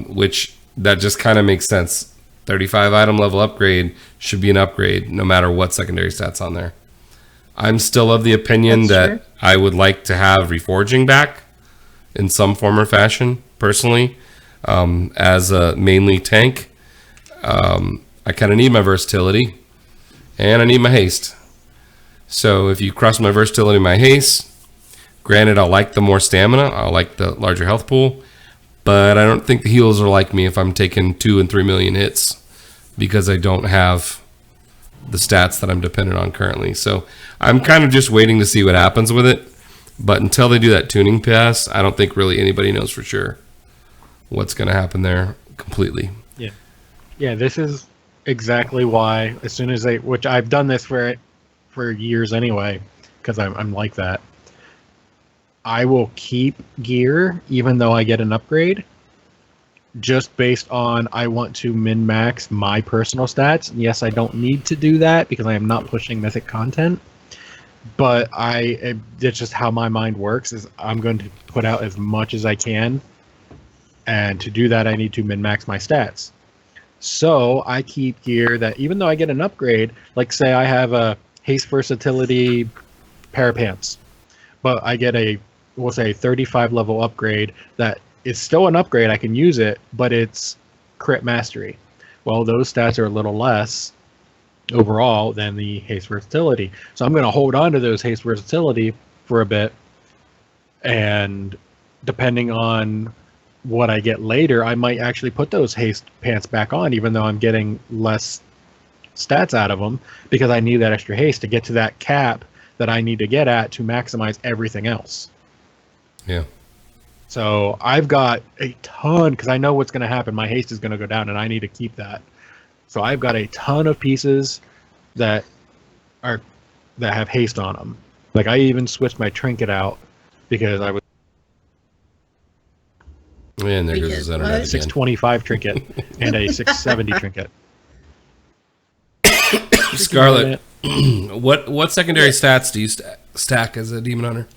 which that just kind of makes sense. 35 item level upgrade should be an upgrade no matter what secondary stats on there. I'm still of the opinion that I would like to have reforging back in some form or fashion personally, as a mainly tank. I kind of need my versatility and I need my haste. So if you cross my versatility and my haste, granted, I'll like the more stamina, I'll like the larger health pool, but I don't think the heals are like me if I'm taking 2 and 3 million hits because I don't have the stats that I'm dependent on currently. So I'm kind of just waiting to see what happens with it. But until they do that tuning pass, I don't think really anybody knows for sure what's going to happen there completely. Yeah, this is exactly why as soon as which I've done this for years anyway, because I'm like that. I will keep gear even though I get an upgrade, just based on I want to min-max my personal stats. And yes, I don't need to do that because I am not pushing mythic content, but it's just how my mind works. Is I'm going to put out as much as I can, and to do that I need to min-max my stats. So I keep gear that even though I get an upgrade, like say I have a haste versatility pair of pants, but I get we'll say 35 level upgrade that is still an upgrade, I can use it, but it's crit mastery. Well, those stats are a little less overall than the haste versatility. So I'm going to hold on to those haste versatility for a bit, and depending on what I get later, I might actually put those haste pants back on, even though I'm getting less stats out of them, because I need that extra haste to get to that cap that I need to get at to maximize everything else. Yeah. So I've got a ton, because I know what's going to happen. My haste is going to go down, and I need to keep that. So I've got a ton of pieces that have haste on them. Like I even switched my trinket out because I was And there goes his internet again. 625 trinket and a 670 trinket. Scarlet, what secondary stats do you stack as a demon hunter?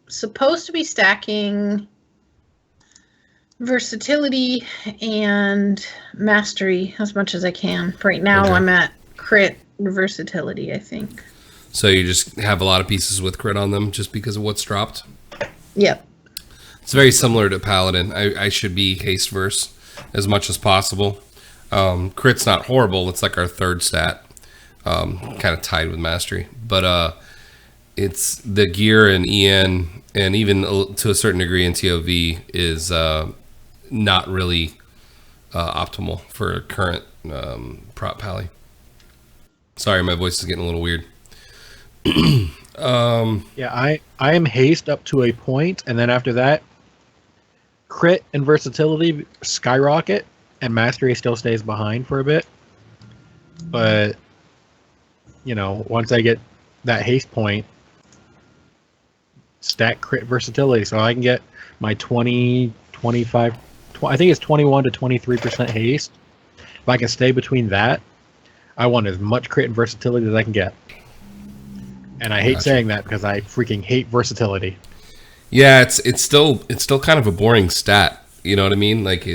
Supposed to be stacking versatility and mastery as much as I can. Right now, okay. I'm at crit versatility, I think. So you just have a lot of pieces with crit on them just because of what's dropped? Yep. It's very similar to Paladin. I should be haste verse as much as possible. Crit's not horrible. It's like our third stat, kind of tied with mastery. But it's the gear in EN and even to a certain degree in TOV is not really optimal for current prop pally. Sorry, my voice is getting a little weird. Yeah, I am haste up to a point, and then after that, crit and versatility skyrocket, and mastery still stays behind for a bit. But, once I get that haste point, stack crit versatility, so I can get my 20, 25, I think it's 21 to 23% haste. If I can stay between that, I want as much crit and versatility as I can get. And I hate saying that because I freaking hate versatility. Yeah, it's still kind of a boring stat. You know what I mean? Like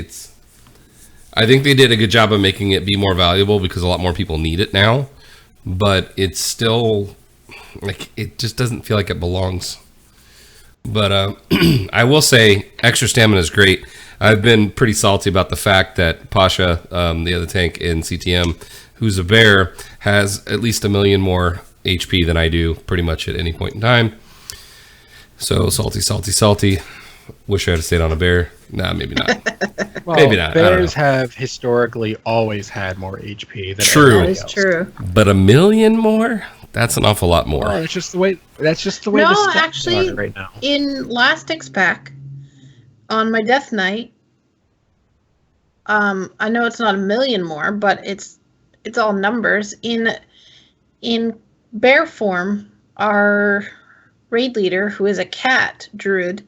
I think they did a good job of making it be more valuable because a lot more people need it now. But it's still like it just doesn't feel like it belongs. But I will say extra stamina is great. I've been pretty salty about the fact that Pasha, the other tank in CTM, who's a bear, has at least 1 million more HP than I do pretty much at any point in time. So salty. Wish I had stayed on a bear. Nah, maybe not. Well, Maybe not. I don't bears know. have historically always had more HP than True. That everybody is else. true. But 1 million more? That's an awful lot more. Well, it's just the way. That's just the way No, the stats actually, are right now. in last X-Pac, on my death night, I know it's not 1 million more, but it's all numbers. In bear form, our raid leader, who is a cat druid,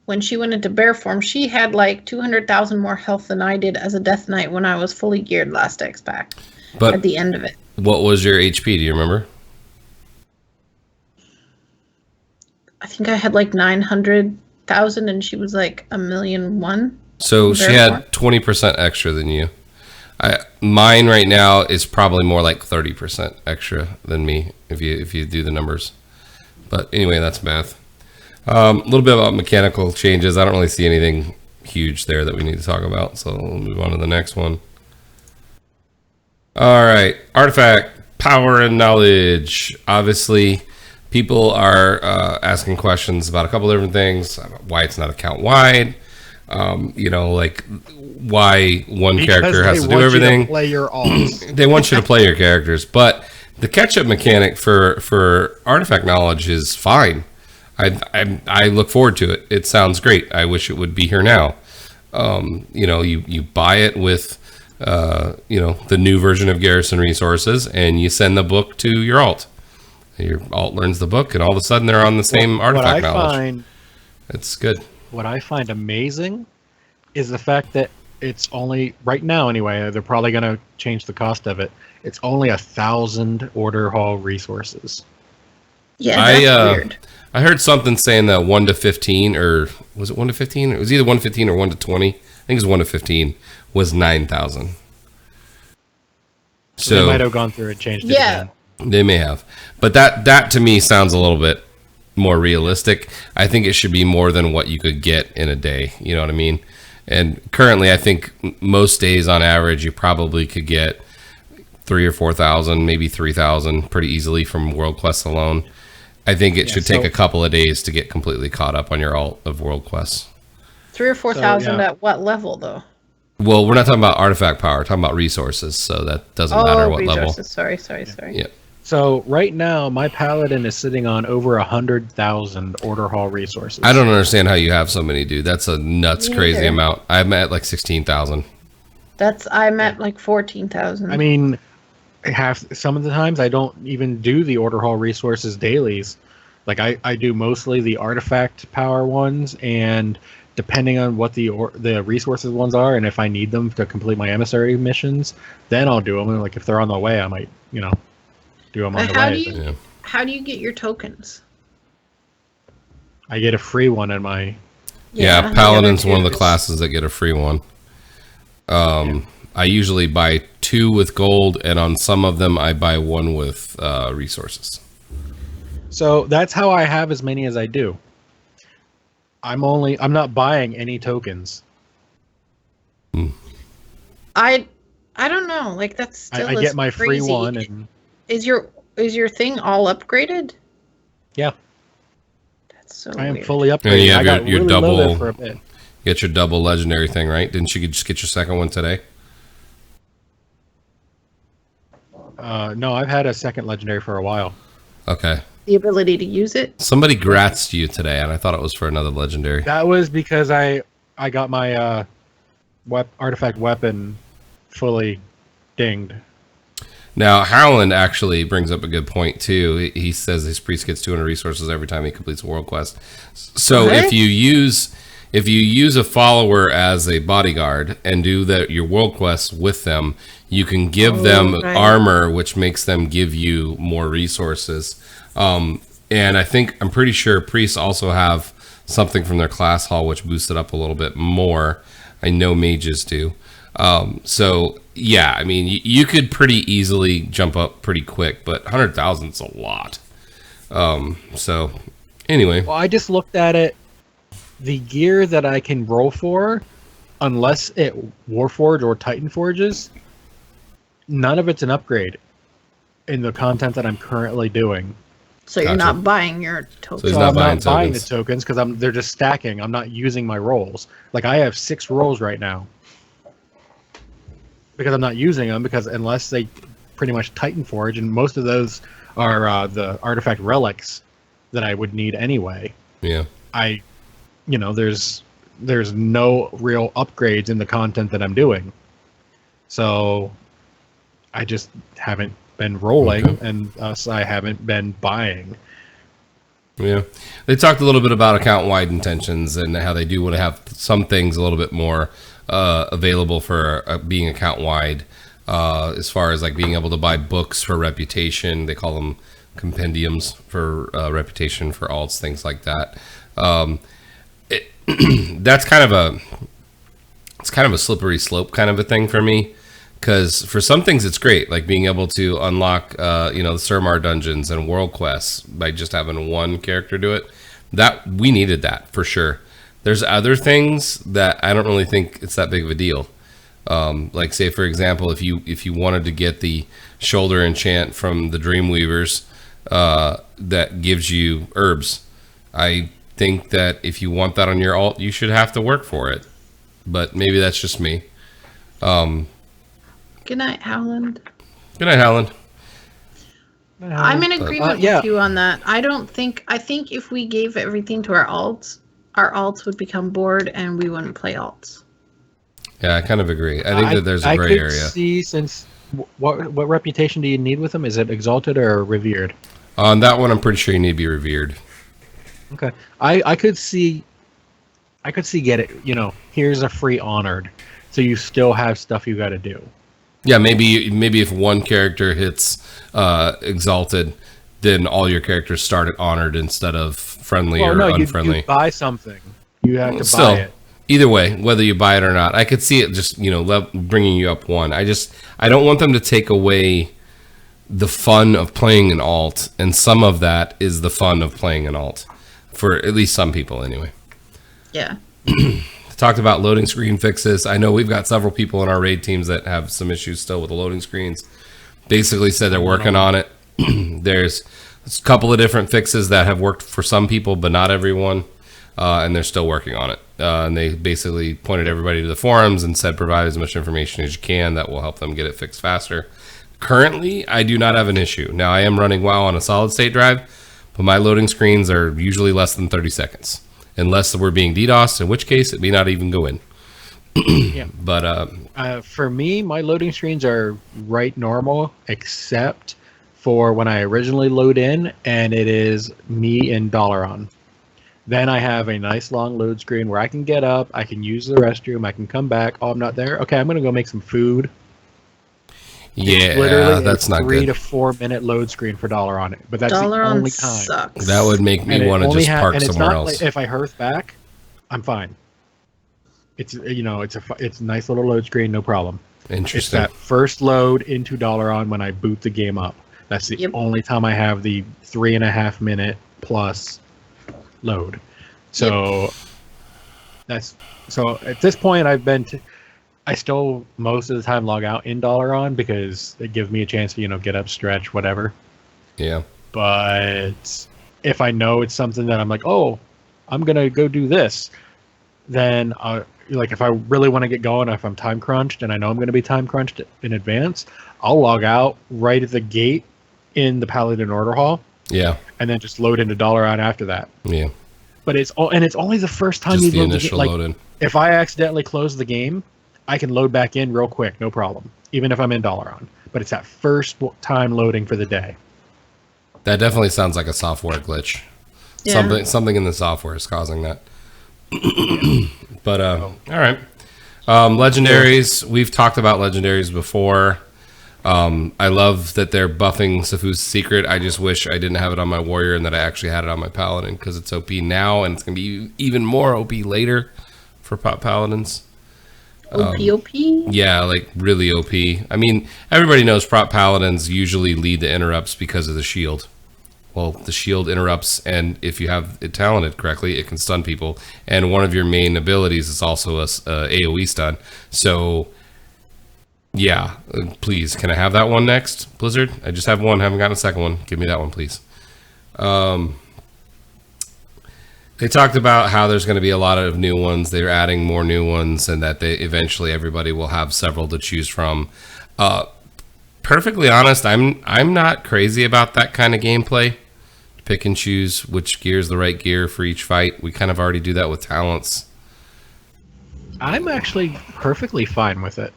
when she went into bear form, she had like 200,000 more health than I did as a death knight when I was fully geared last X-Pac. But At the end of it, what was your HP? Do you remember? I think I had like 900,000, and she was like 1,000,001. So she Therefore. had 20% extra than you. Mine right now is probably more like 30% extra than me if you do the numbers. But anyway, that's math. A little bit about mechanical changes. I don't really see anything huge there that we need to talk about, so we'll move on to the next one. All right, artifact power and knowledge. Obviously, people are asking questions about a couple different things. Why it's not account wide. Like why one character has to do everything. Play your alts. They want you to play your characters, but the catch-up mechanic for artifact knowledge is fine. I look forward to it. It sounds great. I wish it would be here now. You buy it with the new version of Garrison Resources, and you send the book to your alt. Your alt learns the book, and all of a sudden they're on the same artifact knowledge. It's good. What I find amazing is the fact that it's only right now anyway. They're probably going to change the cost of it. It's only 1,000 order hall resources. Yeah, that's weird. I heard something saying that 1 to 15, or was it 1 to 15? It was either 1 to 15 or 1 to 20. I think it was 1 to 15 was 9,000. So they might have gone through and changed it again. They may have, but that to me sounds a little bit more realistic. I think it should be more than what you could get in a day. You know what I mean? And currently, I think most days on average, you probably could get 3,000 or 4,000, maybe 3,000 pretty easily from World Quests alone. I think it should take a couple of days to get completely caught up on your alt of World Quests. 3,000 or 4,000 at what level, though? Well, we're not talking about artifact power. We're talking about resources, so that doesn't matter what resources. level. Sorry. Yeah. So right now, my paladin is sitting on over 100,000 order hall resources. I don't understand how you have so many, dude. That's a nuts Me crazy neither. amount. I'm at like 16,000. I'm at like 14,000. I mean, some of the times I don't even do the order hall resources dailies. Like I do mostly the artifact power ones, and depending on what the resources ones are, and if I need them to complete my emissary missions, then I'll do them. And like if they're on the way, I might do them on the way. How do you get your tokens? I get a free one in my. Yeah, Paladin's one of the classes that get a free one. I usually buy 2 with gold, and on some of them I buy 1 with resources. So that's how I have as many as I do. I'm not buying any tokens. I don't know. Like that's still I get my free one, and is your thing all upgraded? yeah, That's so I am weird. fully upgraded. And you have I got your really low double- there for a bit. Get your double legendary thing, right? Didn't you just get your second one today? No, I've had a second legendary for a while. Okay. The ability to use it. Somebody gratzed you today, and I thought it was for another legendary. That was because I got my artifact weapon fully dinged. Now, Howland actually brings up a good point, too. He says his priest gets 200 resources every time he completes a world quest. So What? if you use a follower as a bodyguard and do your world quests with them, you can give them right. armor, which makes them give you more resources. And I'm pretty sure priests also have something from their class hall which boosts it up a little bit more. I know mages do. So yeah, I mean, you could pretty easily jump up pretty quick, but 100,000 is a lot. So anyway, Well, I just looked at it the gear that I can roll for, unless it Warforge or Titan Forges, none of it's an upgrade in the content that I'm currently doing. So you're Gotcha. not buying your tokens. So he's So not I'm buying not buying the tokens. tokens because they're just stacking. I'm not using my rolls. Like I have 6 rolls right now because I'm not using them, because unless they pretty much Titan Forge, and most of those are the artifact relics that I would need anyway. Yeah. There's no real upgrades in the content that I'm doing. So I just haven't been rolling, Okay. and thus I haven't been buying. Yeah. They talked a little bit about account-wide intentions and how they do want to have some things a little bit more available for being account-wide, as far as like being able to buy books for reputation. They call them compendiums for reputation for alts, things like that. That's kind of a slippery slope kind of a thing for me, because for some things it's great, like being able to unlock the Surmar dungeons and world quests by just having one character do it. That we needed that for sure. There's other things that I don't really think it's that big of a deal. Like say for example, if you wanted to get the shoulder enchant from the Dreamweavers, that gives you herbs, I think that if you want that on your alt, you should have to work for it. But maybe that's just me. Good night, Howland. Good night, Howland. I'm in agreement yeah. with you on that. I think if we gave everything to our alts would become bored and we wouldn't play alts. Yeah, I kind of agree. I think that there's a gray I could area. see, since what reputation do you need with them? Is it exalted or revered? On that one, I'm pretty sure you need to be revered. Okay, I could see get it. Here's a free honored, so you still have stuff you got to do. Yeah, maybe if one character hits exalted, then all your characters start at honored instead of friendly or unfriendly. You buy something. You have to Still, buy it. either way, whether you buy it or not, I could see it just bringing you up one. I don't want them to take away the fun of playing an alt, and some of that is the fun of playing an alt for at least some people anyway. Yeah. Talked about loading screen fixes. I know we've got several people in our raid teams that have some issues still with the loading screens. Basically said they're working on it. There's a couple of different fixes that have worked for some people, but not everyone, and they're still working on it. And they basically pointed everybody to the forums and said provide as much information as you can that will help them get it fixed faster. Currently, I do not have an issue. Now, I am running WoW on a solid state drive, but my loading screens are usually less than 30 seconds. Unless we're being DDoS, in which case it may not even go in. Yeah. But For me, my loading screens are right normal, except for when I originally load in, and it is me in Dalaran. Then I have a nice long load screen where I can get up, I can use the restroom, I can come back. Oh, I'm not there. Okay, I'm gonna go make some food. yeah, Literally, that's not 3 good. to 4 minute load screen for Dalaran, but that's the Dalaran only time. sucks. That would make me And it want to only just park and it's somewhere not else. like if I hearth back, I'm fine. It's it's a nice little load screen, no problem. It's Interesting. that first load into Dalaran when I boot the game up. That's the Yep. only time I have the 3.5 minute plus load. So so at this point I still most of the time log out in Dalaran because it gives me a chance to get up, stretch, whatever. Yeah. But if I know it's something that I'm like, oh, I'm gonna go do this, then if I really want to get going, if I'm time crunched and I know I'm going to be time crunched in advance, I'll log out right at the gate in the Paladin Order Hall, Yeah. and then just load into Dalaran after that. Yeah. But it's only the first time Just you the load initial like, load in. if I accidentally close the game, I can load back in real quick, no problem, even if I'm in Dalaran. But it's that first time loading for the day. That definitely sounds like a software glitch. Yeah. Something in the software is causing that. But all right. Legendaries. We've talked about legendaries before. I love that they're buffing Safu's Secret. I just wish I didn't have it on my warrior and that I actually had it on my paladin, because it's OP now and it's going to be even more OP later for paladins. OP. Yeah, like really OP. I mean, everybody knows prop paladins usually lead the interrupts because of the shield. well, the shield interrupts, and if you have it talented correctly, it can stun people. And one of your main abilities is also a AoE stun. So, yeah, please, can I have that one next, Blizzard? I just have one, haven't gotten a second one. Give me that one, please. They talked about how there's going to be a lot of new ones. They're adding more new ones, and that they eventually everybody will have several to choose from. Perfectly honest, I'm not crazy about that kind of gameplay. Pick and choose which gear is the right gear for each fight. We kind of already do that with talents. I'm actually perfectly fine with it.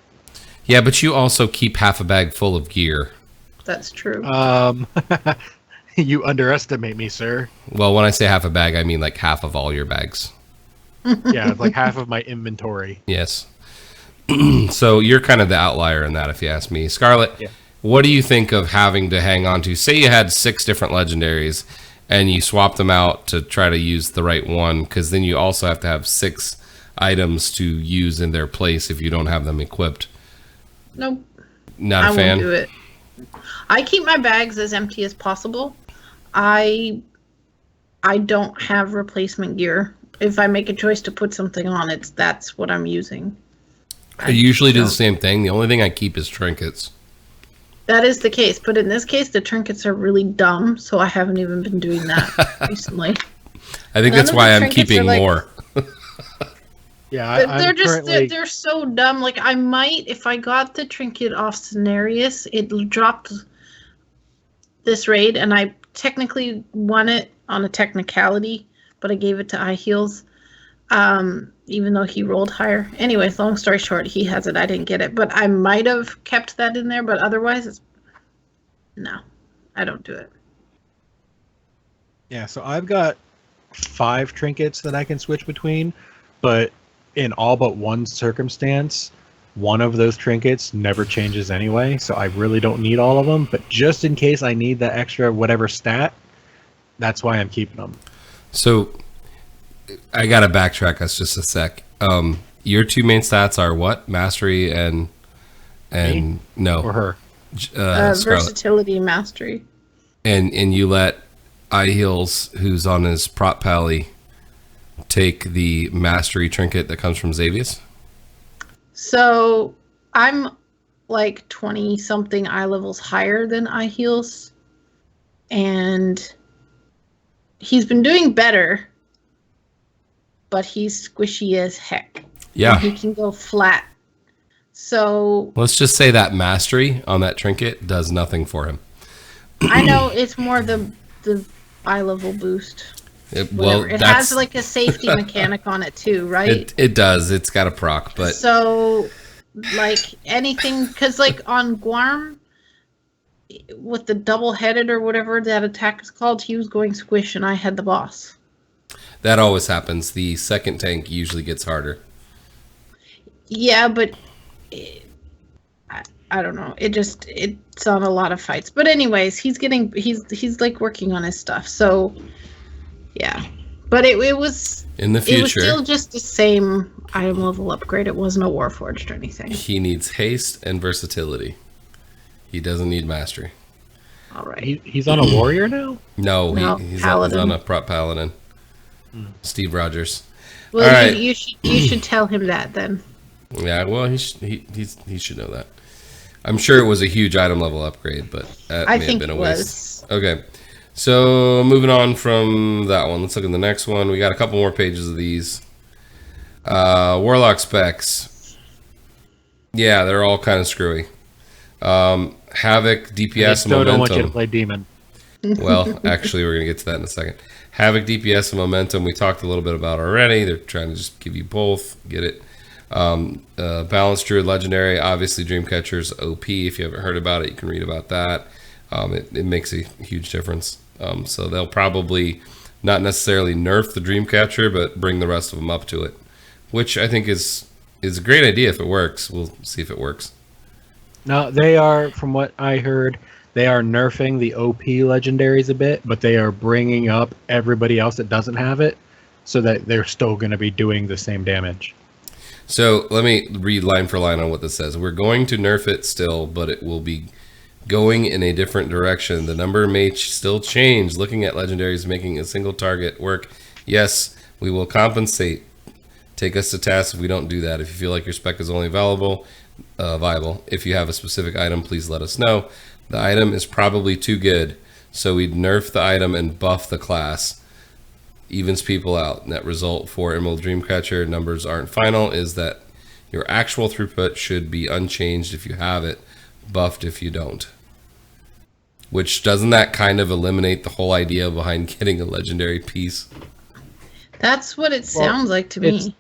Yeah, but you also keep half a bag full of gear. That's true. You underestimate me, sir. Well, when I say half a bag, I mean like half of all your bags. Yeah, it's like half of my inventory. Yes. So you're kind of the outlier in that, if you ask me. Scarlet, Yeah. What do you think of having to hang on to, say you had 6 different legendaries and you swap them out to try to use the right one, because then you also have to have 6 items to use in their place if you don't have them equipped. Nope. Not a fan? I won't do it. I keep my bags as empty as possible. I don't have replacement gear. If I make a choice to put something on, that's what I'm using. I usually do the same thing. The only thing I keep is trinkets. That is the case, but in this case, the trinkets are really dumb, so I haven't even been doing that recently. I think that's why I'm keeping more. Yeah, They're I'm just currently... they're so dumb. Like, I might, if I got the trinket off Cenarius, it dropped this raid, and I technically won it on a technicality, but I gave it to Eye Heels, even though he rolled higher. Anyways, long story short, he has it. I didn't get it, but I might have kept that in there. But otherwise, no, I don't do it. Yeah, so I've got 5 trinkets that I can switch between, but in all but one circumstance, one of those trinkets never changes anyway, so I really don't need all of them. But just in case I need the extra whatever stat, that's why I'm keeping them. So I gotta backtrack us just a sec. Your 2 main stats are what? Mastery and Me? no, Or her. Scarlet. Versatility, mastery. And you let Eye Heels, who's on his prop pally, take the mastery trinket that comes from Xavius? So I'm like 20 something eye levels higher than Eye Heels, and he's been doing better, but he's squishy as heck. Yeah. And he can go flat. So Let's just say that mastery on that trinket does nothing for him. I know it's more the eye level boost. It It has like a safety mechanic on it too, right? It does. It's got a proc, but So, like, anything, because like on Guarm, with the double-headed or whatever that attack is called, he was going squish and I had the boss. that always happens. The second tank usually gets harder. Yeah, but I don't know. It's on a lot of fights. But anyways, he's like working on his stuff. So yeah, but it was In the it was future, still just the same item level upgrade. It wasn't a Warforged or anything. he needs haste and versatility. He doesn't need mastery. All right. He's on a warrior now? No, No, he's paladin. on a prop paladin. Steve Rogers. Well, All right. you should tell him that then. Yeah, well, he should know that. I'm sure it was a huge item level upgrade, but that I may think have been it a waste. Okay, so moving on from that one, let's look at the next one. We got a couple more pages of these. Warlock specs. Yeah, they're all kind of screwy. Havoc, I DPS, still and don't want you to momentum. play demon. Well, actually, we're going to get to that in a second. Havoc, DPS, and momentum, we talked a little bit about already. They're trying to just give you both. Get it. Balanced Druid Legendary, obviously Dreamcatcher's OP. If you haven't heard about it, you can read about that. It makes a huge difference. So they'll probably not necessarily nerf the Dreamcatcher, but bring the rest of them up to it, which I think is a great idea if it works. We'll see if it works. No, they are, from what I heard, they are nerfing the OP legendaries a bit, but they are bringing up everybody else that doesn't have it, so that they're still going to be doing the same damage. So let me read line for line on what this says. We're going to nerf it still, but it will be going in a different direction. The number may still change. Looking at legendaries making a single target work. Yes, we will compensate. Take us to task if we don't do that. If you feel like your spec is only viable. If you have a specific item, please let us know. The item is probably too good, so we'd nerf the item and buff the class. Evens people out. Net result for Emerald Dreamcatcher numbers aren't final is that your actual throughput should be unchanged if you have it, buffed if you don't. Which, doesn't that kind of eliminate the whole idea behind getting a legendary piece? That's what it sounds like to me.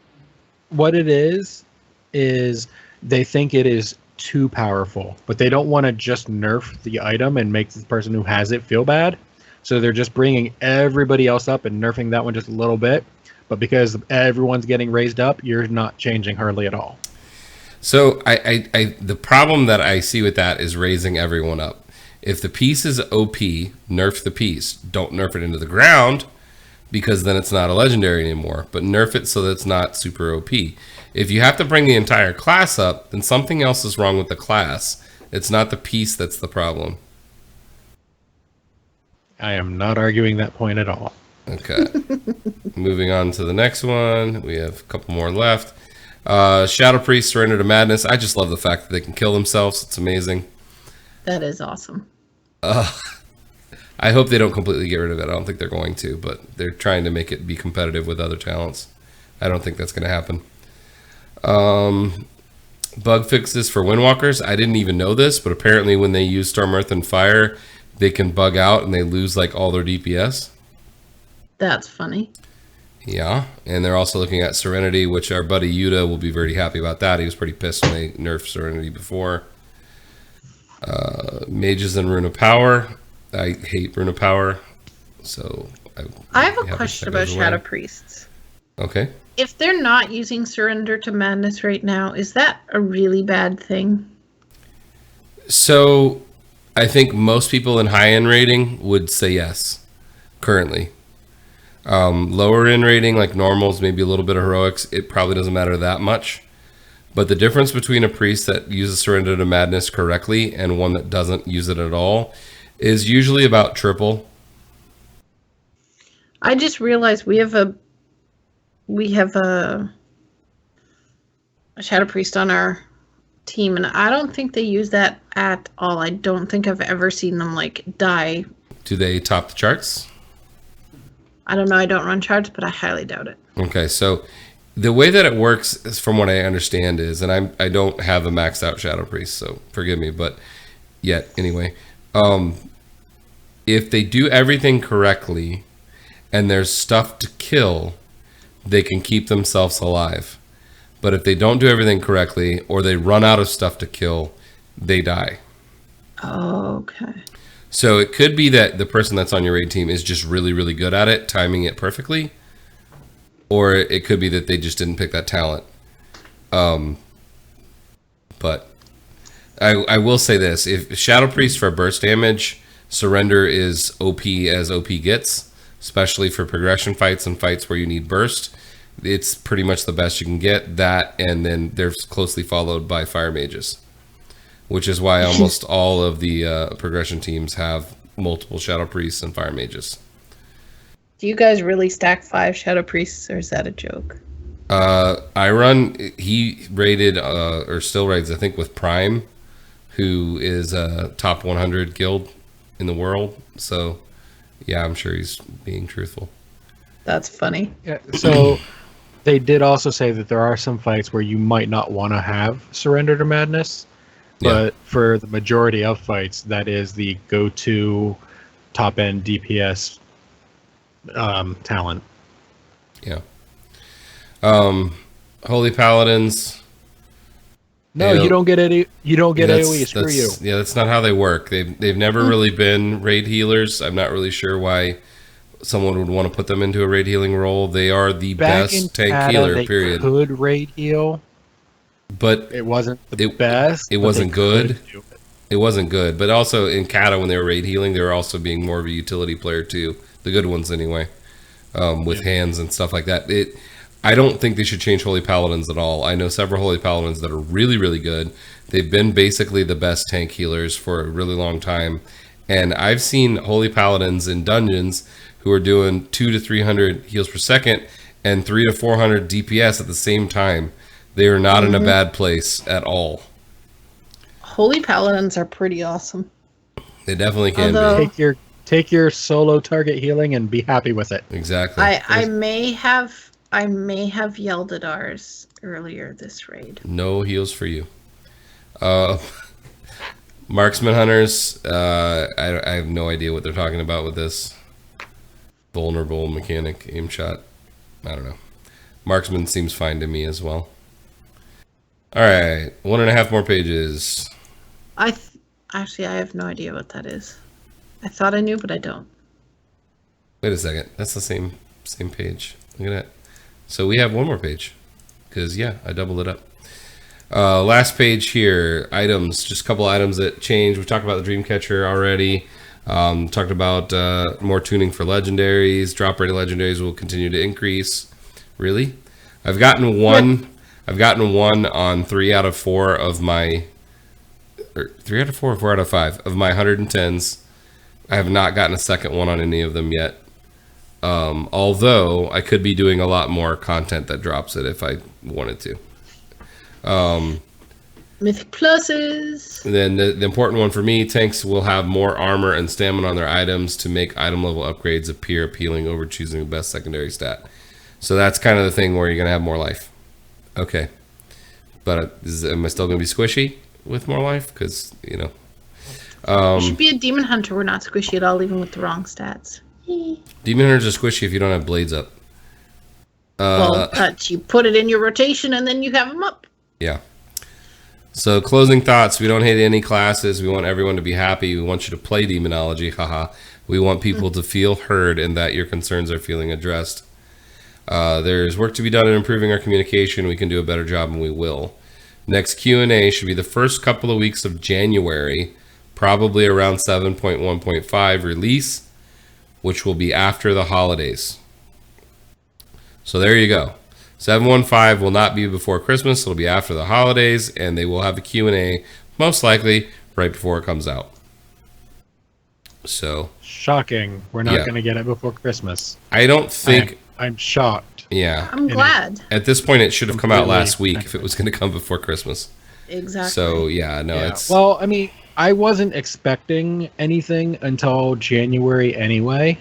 What it is they think it is too powerful, but they don't want to just nerf the item and make the person who has it feel bad. So they're just bringing everybody else up and nerfing that one just a little bit. But because everyone's getting raised up, you're not changing hardly at all. So the problem that I see with that is raising everyone up. If the piece is OP, nerf the piece. Don't nerf it into the ground, because then it's not a legendary anymore. But nerf it so that it's not super OP. If you have to bring the entire class up, then something else is wrong with the class. It's not the piece that's the problem. I am not arguing that point at all. Okay. Moving on to the next one. We have a couple more left. Shadow Priest, Surrender to Madness. I just love the fact that they can kill themselves. It's amazing. That is awesome. I hope they don't completely get rid of it. I don't think they're going to, but they're trying to make it be competitive with other talents. I don't think that's going to happen. Bug fixes for Windwalkers. I didn't even know this, but apparently when they use Storm, Earth, and Fire, they can bug out and they lose like all their DPS. That's funny. Yeah, and they're also looking at Serenity, which our buddy Yuta will be very happy about that. He was pretty pissed when they nerfed Serenity before. Mages and Rune of Power. I hate Rune of Power, so I have a question about Shadow Priests. Okay. If they're not using Surrender to Madness right now, is that a really bad thing? So, I think most people in high-end rating would say yes, currently. Lower end rating, like normals, maybe a little bit of heroics, it probably doesn't matter that much. But the difference between a priest that uses Surrender to Madness correctly and one that doesn't use it at all is usually about triple. I just realized we have a Shadow Priest on our team, and I don't think they use that at all. I don't think I've ever seen them like die. Do they top the charts? I don't know. I don't run charts, but I highly doubt it. Okay, so the way that it works, is, from what I understand, is, and I don't have a maxed out Shadow Priest, so forgive me, but yet anyway, if they do everything correctly and there's stuff to kill, they can keep themselves alive. But if they don't do everything correctly or they run out of stuff to kill, they die. Oh, okay. So it could be that the person that's on your raid team is just really, really good at it, timing it perfectly. Or it could be that they just didn't pick that talent. But I will say this. If Shadow Priest for burst damage, Surrender is OP as OP gets, especially for progression fights and fights where you need burst. It's pretty much the best you can get. That, and then they're closely followed by Fire Mages, which is why almost all of the progression teams have multiple Shadow Priests and Fire Mages. Do you guys really stack 5 Shadow Priests, or is that a joke? He raided, or still raids, I think, with Prime, who is a top 100 guild in the world. So, yeah, I'm sure he's being truthful. That's funny. Yeah, so they did also say that there are some fights where you might not want to have Surrender to Madness, but for the majority of fights, that is the go-to top-end DPS talent. Yeah. Holy Paladins. No, you don't get any. You don't get AoE. Screw you. Yeah, that's not how they work. They've never really been raid healers. I'm not really sure why someone would want to put them into a raid healing role. They are the best tank healer. Period. They could raid heal, but it wasn't the best. It wasn't good. It wasn't good. But also in Kata, when they were raid healing, they were also being more of a utility player too. The good ones, anyway, with hands and stuff like that. I don't think they should change Holy Paladins at all. I know several Holy Paladins that are really, really good. They've been basically the best tank healers for a really long time. And I've seen Holy Paladins in dungeons who are doing 200 to 300 heals per second and 300 to 400 DPS at the same time. They are not in a bad place at all. Holy Paladins are pretty awesome. They definitely can Although- be. Take your solo target healing and be happy with it. Exactly. I may have yelled at ours earlier this raid. No heals for you. Marksman Hunters, I have no idea what they're talking about with this. Vulnerable mechanic, aim shot. I don't know. Marksman seems fine to me as well. Alright, 1.5 more pages. Actually, I have no idea what that is. I thought I knew, but I don't. Wait a second. That's the same page. Look at that. So we have one more page. Because, yeah, I doubled it up. Last page here. Items. Just a couple items that change. We talked about the Dreamcatcher already. Talked about more tuning for legendaries. Drop rate of legendaries will continue to increase. Really? I've gotten one. I've gotten one on 3 out of 4 of my... Or 3 out of 4 or 4 out of 5 of my 110s. I have not gotten a second one on any of them yet. Although I could be doing a lot more content that drops it if I wanted to. Mythic pluses. Then the important one for me, tanks will have more armor and stamina on their items to make item level upgrades appear appealing over choosing the best secondary stat. So that's kind of the thing where you're going to have more life. Okay. But am I still going to be squishy with more life? Because, you know. You should be a demon hunter. We're not squishy at all, even with the wrong stats. Demon hunters are squishy if you don't have blades up. But you put it in your rotation and then you have them up. Yeah. So closing thoughts. We don't hate any classes. We want everyone to be happy. We want you to play demonology. Haha. We want people to feel heard and that your concerns are feeling addressed. There's work to be done in improving our communication. We can do a better job and we will. Next Q&A should be the first couple of weeks of January. Probably around 7.1.5 release, which will be after the holidays. So there you go. 7.15 will not be before Christmas. It'll be after the holidays, and they will have a Q&A most likely right before it comes out. So shocking. We're not going to get it before Christmas. I don't think... I'm shocked. Yeah. I'm glad. At this point, it should have come out last week if it was going to come before Christmas. Exactly. So, yeah, no, it's... Well, I mean... I wasn't expecting anything until January anyway.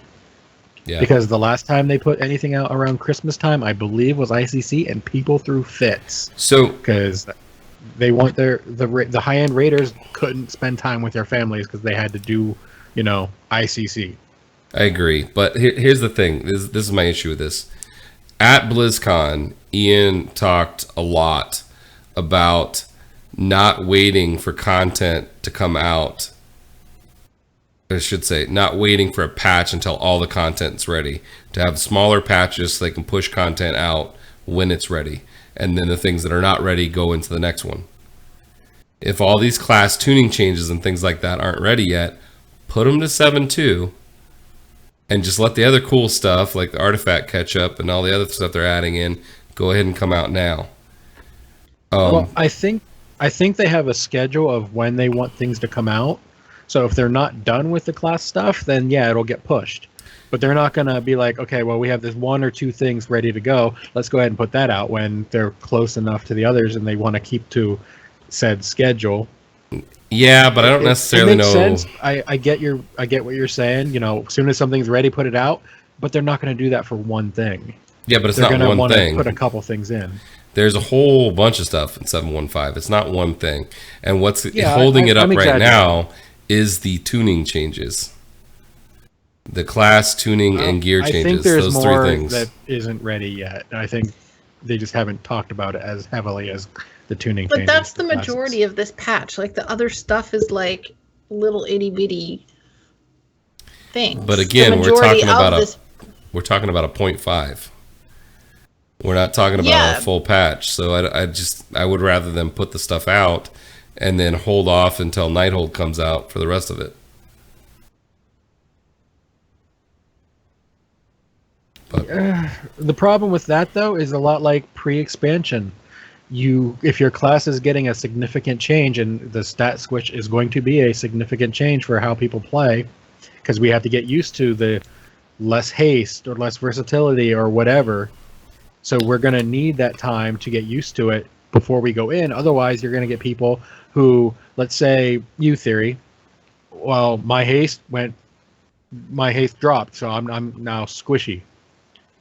Yeah. Because the last time they put anything out around Christmas time, I believe, was ICC, and people threw fits. So, because they want the high-end raiders couldn't spend time with their families because they had to do, ICC. I agree, but here's the thing. This is my issue with this. At BlizzCon, Ian talked a lot about not waiting for content to come out. I should say, not waiting for a patch until all the content's ready. To have smaller patches so they can push content out when it's ready. And then the things that are not ready go into the next one. If all these class tuning changes and things like that aren't ready yet, put them to 7.2 and just let the other cool stuff like the artifact catch up and all the other stuff they're adding in go ahead and come out now. Well, I think they have a schedule of when they want things to come out. So if they're not done with the class stuff, then yeah, it'll get pushed. But they're not going to be like, okay, well, we have this 1 or 2 things ready to go. Let's go ahead and put that out when they're close enough to the others and they want to keep to said schedule. Yeah, but I don't necessarily know. Sense. I get what you're saying. As soon as something's ready, put it out. But they're not going to do that for one thing. Yeah, but it's they're not one thing. Put a couple things in. There's a whole bunch of stuff in 7.15. It's not one thing. And what's holding it up right now is the tuning changes. The class tuning and gear changes. I think there's those more 3 things. that isn't ready yet. I think they just haven't talked about it as heavily as the tuning changes. But that's the majority of this patch. Like, the other stuff is like little itty-bitty things. But again, we're talking about a 0.5. We're not talking about a full patch. So I would rather them put the stuff out and then hold off until Nighthold comes out for the rest of it. But The problem with that, though, is a lot like pre-expansion. If your class is getting a significant change, and the stat switch is going to be a significant change for how people play, because we have to get used to the less haste or less versatility or whatever. So we're going to need that time to get used to it before we go in. Otherwise, you're going to get people who, let's say, U theory. Well, my haste dropped, so I'm now squishy.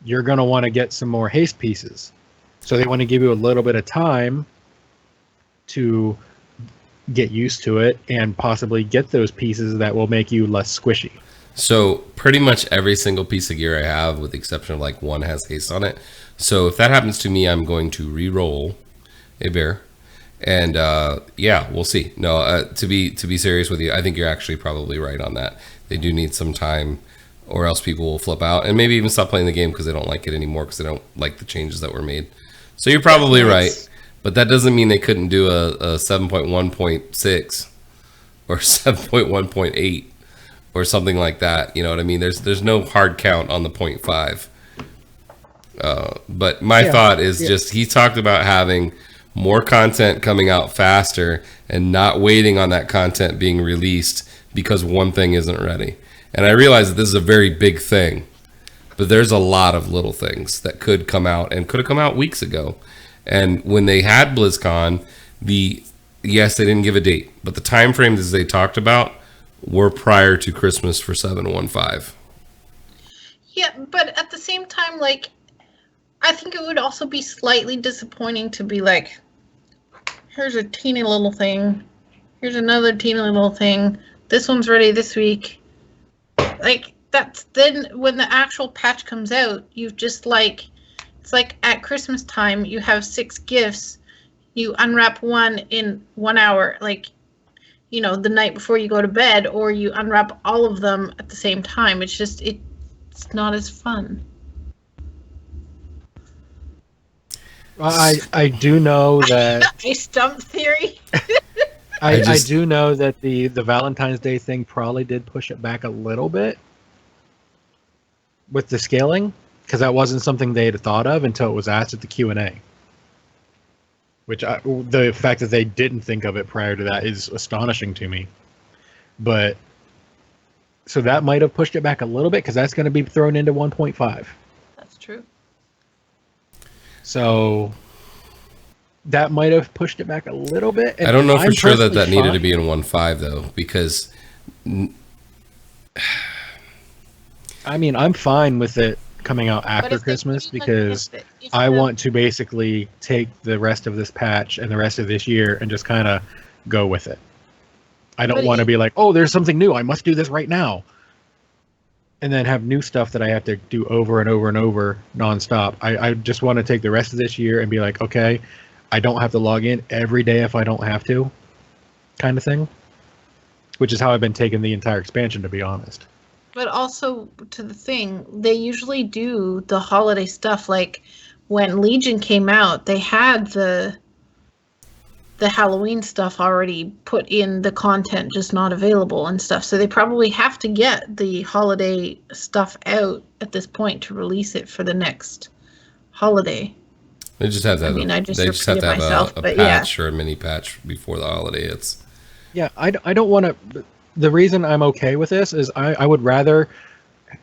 You're going to want to get some more haste pieces. So they want to give you a little bit of time to get used to it and possibly get those pieces that will make you less squishy. so pretty much every single piece of gear I have, with the exception of like one, has haste on it. So if that happens to me, I'm going to re-roll a bear. And yeah, we'll see. No, to be serious with you, I think you're actually probably right on that. They do need some time, or else people will flip out and maybe even stop playing the game because they don't like it anymore, because they don't like the changes that were made. So you're probably right, but that doesn't mean they couldn't do a 7.1.6 or 7.1.8 or something like that. You know what I mean? There's no hard count on the 0.5. But my thought is just, he talked about having more content coming out faster and not waiting on that content being released because one thing isn't ready. And I realize that this is a very big thing, but there's a lot of little things that could come out and could have come out weeks ago. And when they had BlizzCon, yes, they didn't give a date, but the time frames as they talked about were prior to Christmas for 715. Yeah, but at the same time, like, I think it would also be slightly disappointing to be like, here's a teeny little thing, here's another teeny little thing, this one's ready this week. Like, that's then when the actual patch comes out, you've just like, it's like at Christmas time, you have 6 gifts, you unwrap one in 1 hour, like, you know, the night before you go to bed, or you unwrap all of them at the same time. It's just, it's not as fun. I do know that A stump theory. I do know that the Valentine's Day thing probably did push it back a little bit with the scaling, because that wasn't something they had thought of until it was asked at the Q&A. The fact that they didn't think of it prior to that is astonishing to me. But so that might have pushed it back a little bit, because that's going to be thrown into 1.5. That's true. So that might have pushed it back a little bit. I don't know for sure that needed to be in 1.5 though, because I mean, I'm fine with it coming out after Christmas, because I want to basically take the rest of this patch and the rest of this year and just kind of go with it. I don't want to be like, oh, there's something new, I must do this right now, and then have new stuff that I have to do over and over and over nonstop. I just want to take the rest of this year and be like, okay, I don't have to log in every day if I don't have to, kind of thing. Which is how I've been taking the entire expansion, to be honest. But also, to the thing, they usually do the holiday stuff. Like, when Legion came out, they had the Halloween stuff already put in the content, just not available and stuff. So they probably have to get the holiday stuff out at this point to release it for the next holiday. They just have to have, I just they just have to have myself, a patch or a mini patch before the holiday hits. Yeah, I don't want to. The reason I'm okay with this is I would rather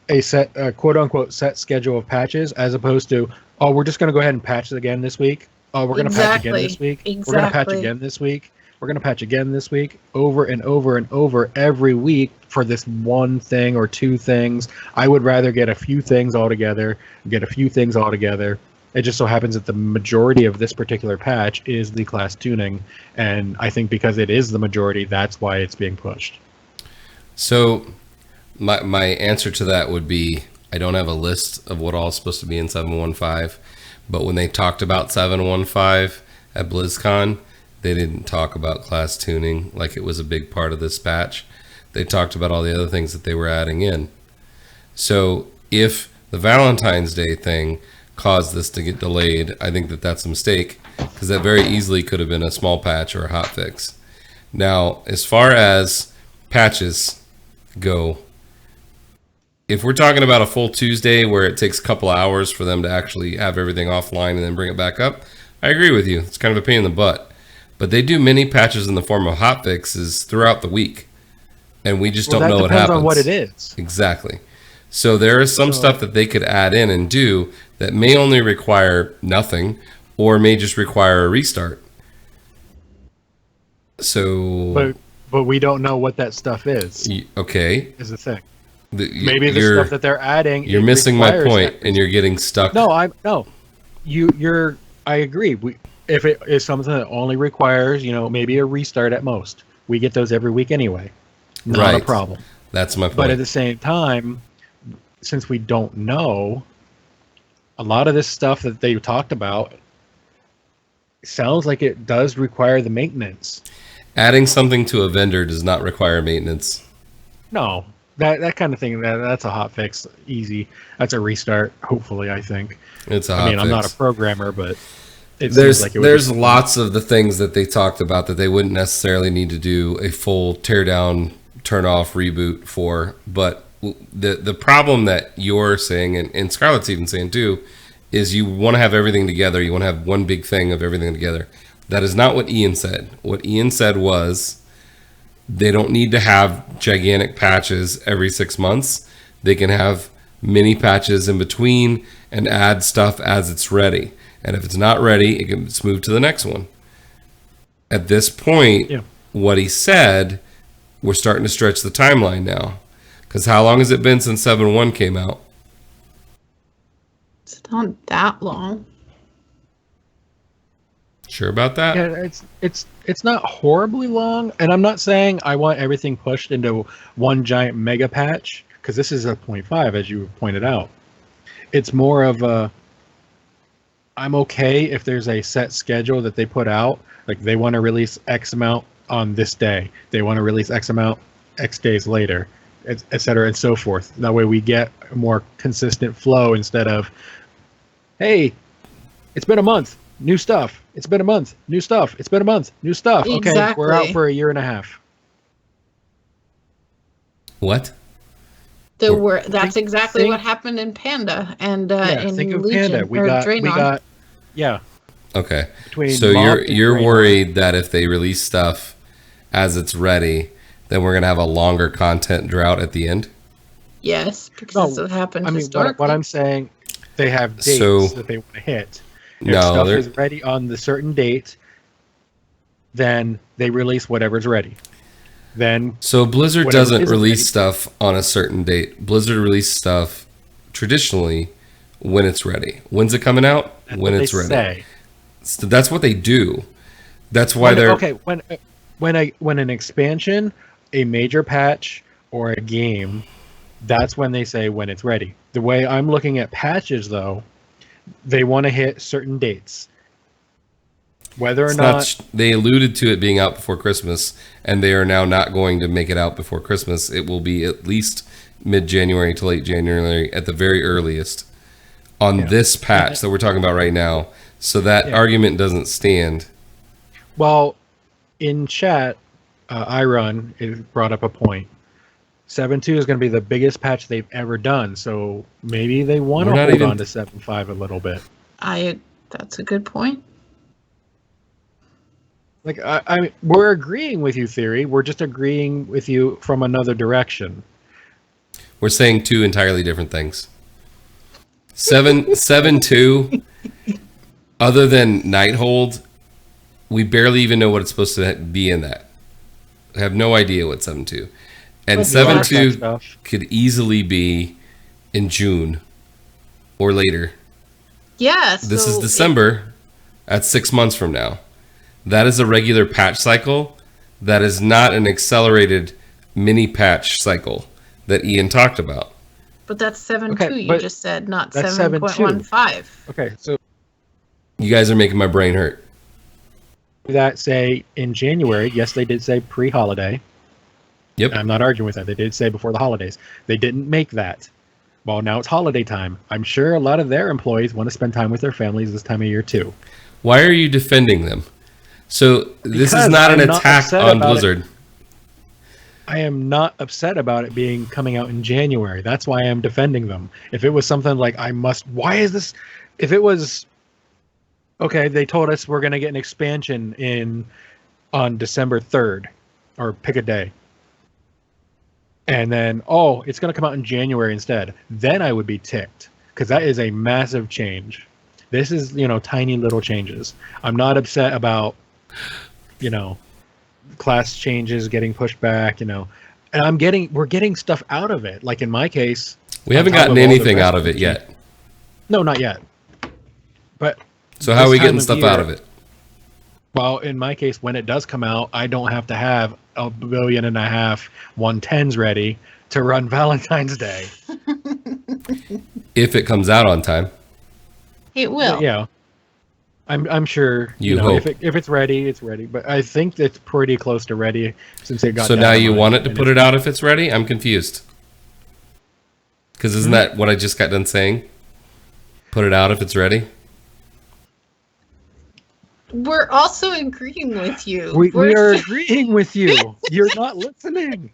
a quote unquote set schedule of patches, as opposed to, oh, we're just going to go ahead and patch it again this week. Oh, we're going to patch again this week. We're going to patch again this week. We're going to patch again this week, over and over and over every week for this one thing or two things. I would rather get a few things all together, It just so happens that the majority of this particular patch is the class tuning, and I think because it is the majority, that's why it's being pushed. So my answer to that would be, I don't have a list of what all is supposed to be in 715, but when they talked about 715 at BlizzCon, they didn't talk about class tuning like it was a big part of this patch. They talked about all the other things that they were adding in. So if the Valentine's Day thing caused this to get delayed, I think that that's a mistake, because that very easily could have been a small patch or a hot fix. Now, as far as patches go, if we're talking about a full Tuesday where it takes a couple hours for them to actually have everything offline and then bring it back up, I agree with you. It's kind of a pain in the butt. But they do mini patches in the form of hot fixes throughout the week. And we just don't know what happens. Depends on what it is. Exactly. So there is some stuff that they could add in and do that may only require nothing or may just require a restart. So... But we don't know what that stuff is. Okay. Is the thing. Maybe the stuff that they're adding. You're missing my point, and you're getting stuck. No, I agree. If it is something that only requires, maybe a restart at most, we get those every week anyway. Not a problem. That's my point. But at the same time, since we don't know, a lot of this stuff that they talked about sounds like it does require the maintenance. Adding something to a vendor does not require maintenance. No, that kind of thing. That's a hot fix, easy. That's a restart. Hopefully, I think. It's a hot fix. I'm not a programmer, but there's lots of the things that they talked about that they wouldn't necessarily need to do a full tear down, turn off, reboot for. But the problem that you're saying, and Scarlett's even saying too, is you want to have everything together. You want to have one big thing of everything together. That is not what Ian said. What Ian said was they don't need to have gigantic patches every 6 months. They can have mini patches in between and add stuff as it's ready. And if it's not ready, it's moved to the next one. At this point, What he said, we're starting to stretch the timeline now. Because how long has it been since 7.1 came out? It's not that long. Sure about that? Yeah, it's not horribly long, and I'm not saying I want everything pushed into one giant mega patch, because this is a 0.5, as you pointed out. It's more of a, I'm okay if there's a set schedule that they put out, like they want to release X amount on this day, they want to release X amount X days later, et cetera, and so forth. That way we get a more consistent flow instead of, hey, it's been a month. New stuff. It's been a month. New stuff. It's been a month. New stuff. Exactly. Okay, we're out for a year and a half. What? That's exactly what happened in Panda and in think of Legion. Panda. We got Okay. Between so Moth you're and worried that if they release stuff as it's ready, then we're gonna have a longer content drought at the end? Yes, because that's what happened historically. What I'm saying, they have dates that they want to hit. If stuff is ready on the certain date, then they release whatever's ready. So Blizzard doesn't release stuff on a certain date. Blizzard releases stuff traditionally when it's ready. When's it coming out? When it's ready. So that's what they do. That's why they're okay. When an expansion, a major patch, or a game, that's when they say when it's ready. The way I'm looking at patches, though, they want to hit certain dates. Whether or not they alluded to it being out before Christmas, and they are now not going to make it out before Christmas. It will be at least mid-January to late January at the very earliest on this patch that we're talking about right now. So that argument doesn't stand. Well, in chat, iRun brought up a point. 7.2 is going to be the biggest patch they've ever done, so maybe they want to hold on to 7.5 a little bit. That's a good point. Like we're agreeing with you, Theory. We're just agreeing with you from another direction. We're saying two entirely different things. 7.2, other than Nighthold, we barely even know what it's supposed to be in that. I have no idea what 7.2. And 7.2 could easily be in June or later. Yes. This is December. That's 6 months from now. That is a regular patch cycle. That is not an accelerated mini patch cycle that Ian talked about. But that's 7.2 you just said, not 7.15. Okay, so you guys are making my brain hurt. That say in January, yes, they did say pre-holiday. Yep. I'm not arguing with that. They did say before the holidays. They didn't make that. Well, now it's holiday time. I'm sure a lot of their employees want to spend time with their families this time of year too. Why are you defending them? So this is not an attack on Blizzard. I am not upset about it being coming out in January. That's why I'm defending them. If it was something like why is this? If it was okay, they told us we're gonna get an expansion on December 3rd, or pick a day, and then it's gonna come out in January instead. Then I would be ticked because that is a massive change. This is tiny little changes. I'm not upset about class changes getting pushed back, and we're getting stuff out of it. Like in my case, we haven't gotten anything out of it yet. No, not yet. But so how are we getting stuff out of it? Well, in my case, when it does come out, I don't have to have 1.5 billion 110s ready to run Valentine's Day. If it comes out on time. It will. But, yeah. I'm sure you hope. If it's ready, it's ready. But I think it's pretty close to ready since it got. So now you want it to put it out if it's ready? I'm confused. Because isn't that what I just got done saying? Put it out if it's ready. We're also agreeing with you. We are agreeing with you. You're not listening.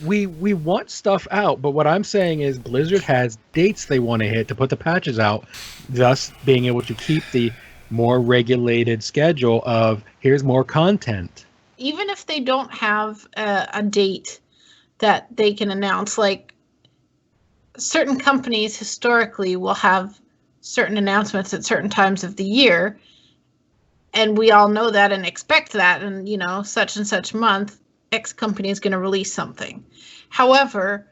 We want stuff out, but what I'm saying is Blizzard has dates they want to hit to put the patches out, thus being able to keep the more regulated schedule of here's more content. Even if they don't have a date that they can announce, like certain companies historically will have certain announcements at certain times of the year, and we all know that and expect that, and such and such month X company is going to release something. However,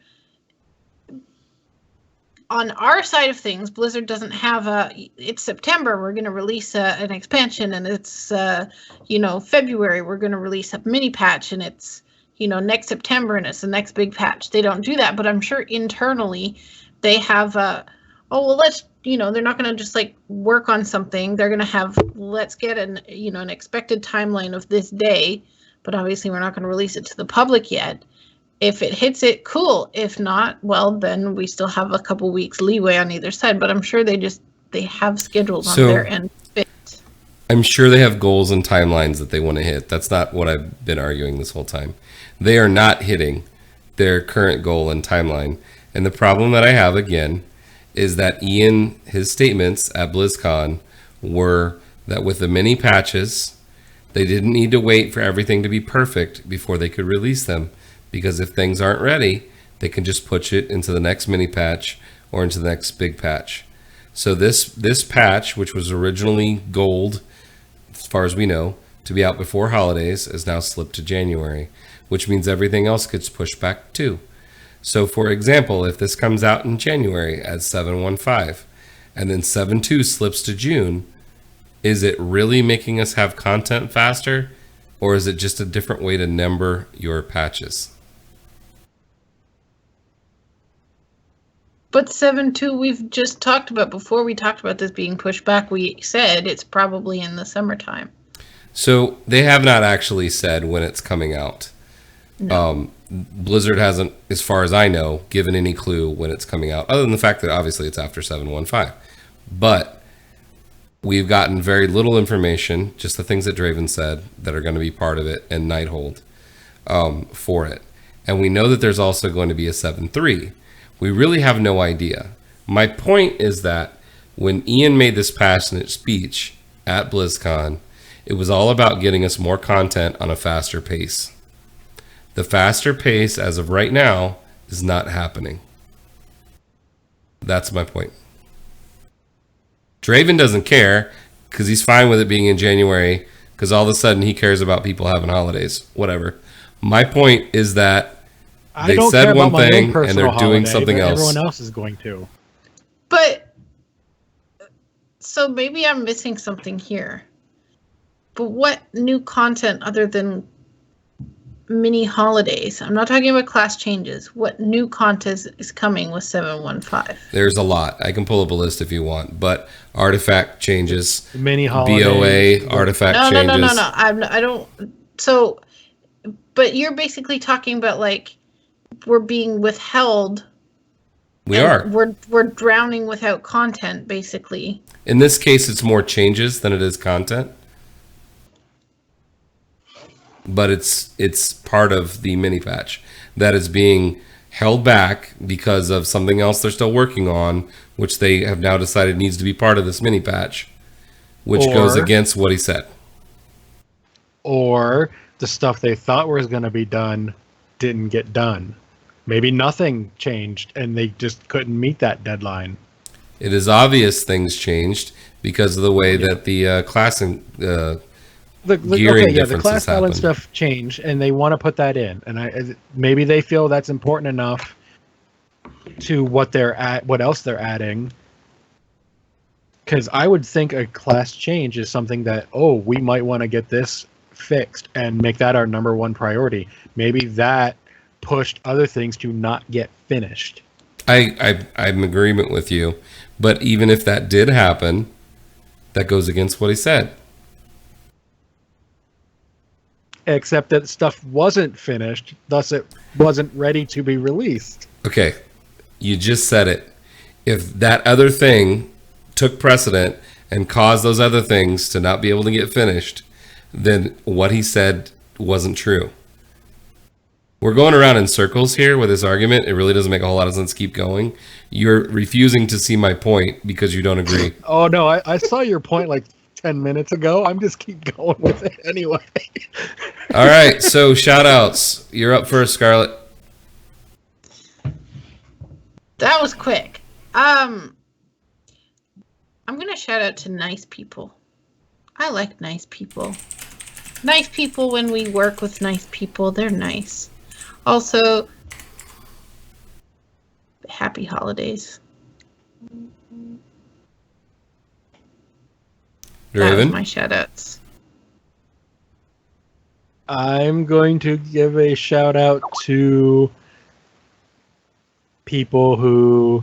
on our side of things, Blizzard doesn't have it's September, we're going to release an expansion, and it's February, we're going to release a mini patch, and it's next September, and it's the next big patch. They don't do that, but I'm sure internally they have let's they're not going to just like work on something. They're going to have, let's get an expected timeline of this day, but obviously we're not going to release it to the public yet. If it hits it, cool. If not, well, then we still have a couple weeks leeway on either side, but I'm sure they have schedules on their end. I'm sure they have goals and timelines that they want to hit. That's not what I've been arguing this whole time. They are not hitting their current goal and timeline. And the problem that I have, again, is that his statements at BlizzCon were that with the mini patches, they didn't need to wait for everything to be perfect before they could release them. Because if things aren't ready, they can just push it into the next mini patch or into the next big patch. So this patch, which was originally gold, as far as we know, to be out before holidays, is now slipped to January, which means everything else gets pushed back too. So for example, if this comes out in January as 7.15 and then 7.2 slips to June, is it really making us have content faster, or is it just a different way to number your patches? But 7.2 we've just talked about. Before we talked about this being pushed back, we said it's probably in the summertime. So they have not actually said when it's coming out. No. Blizzard hasn't, as far as I know, given any clue when it's coming out, other than the fact that obviously it's after 7.15. But we've gotten very little information, just the things that Draven said that are going to be part of it, and Nighthold for it. And we know that there's also going to be a 7.3. We really have no idea. My point is that when Ian made this passionate speech at BlizzCon, it was all about getting us more content on a faster pace. The faster pace, as of right now, is not happening. That's my point. Draven doesn't care because he's fine with it being in January because all of a sudden he cares about people having holidays. Whatever. My point is that they said one thing and they're doing something else. Everyone else is going to. But so maybe I'm missing something here. But what new content other than mini holidays? I'm not talking about class changes. What new content is coming with 7.15? There's a lot. I can pull up a list if you want, but artifact changes, mini holidays, BOA, artifact changes. No. I don't. So, but you're basically talking about like we're being withheld. We are. We're drowning without content, basically. In this case, it's more changes than it is content. but it's part of the mini patch that is being held back because of something else they're still working on, which they have now decided needs to be part of this mini patch, which goes against what he said. Or the stuff they thought was going to be done didn't get done. Maybe nothing changed and they just couldn't meet that deadline. It is obvious things changed because of the way that the class and the class balance stuff changed, and they want to put that in. And maybe they feel that's important enough to what else they're adding. Because I would think a class change is something that, we might want to get this fixed and make that our number one priority. Maybe that pushed other things to not get finished. I'm in agreement with you, but even if that did happen, that goes against what he said. Except that stuff wasn't finished, thus it wasn't ready to be released. Okay, you just said it. If that other thing took precedent and caused those other things to not be able to get finished, then what he said wasn't true. We're going around in circles here with this argument. It really doesn't make a whole lot of sense to keep going. You're refusing to see my point because you don't agree. Oh, no, I saw your point like 10 minutes ago. I'm just keep going with it anyway. All right, so shout-outs. You're up first, Scarlett. That was quick. I'm going to shout out to nice people. I like nice people. Nice people, when we work with nice people, they're nice. Also, happy holidays. That was my shout-outs. I'm going to give a shout out to people who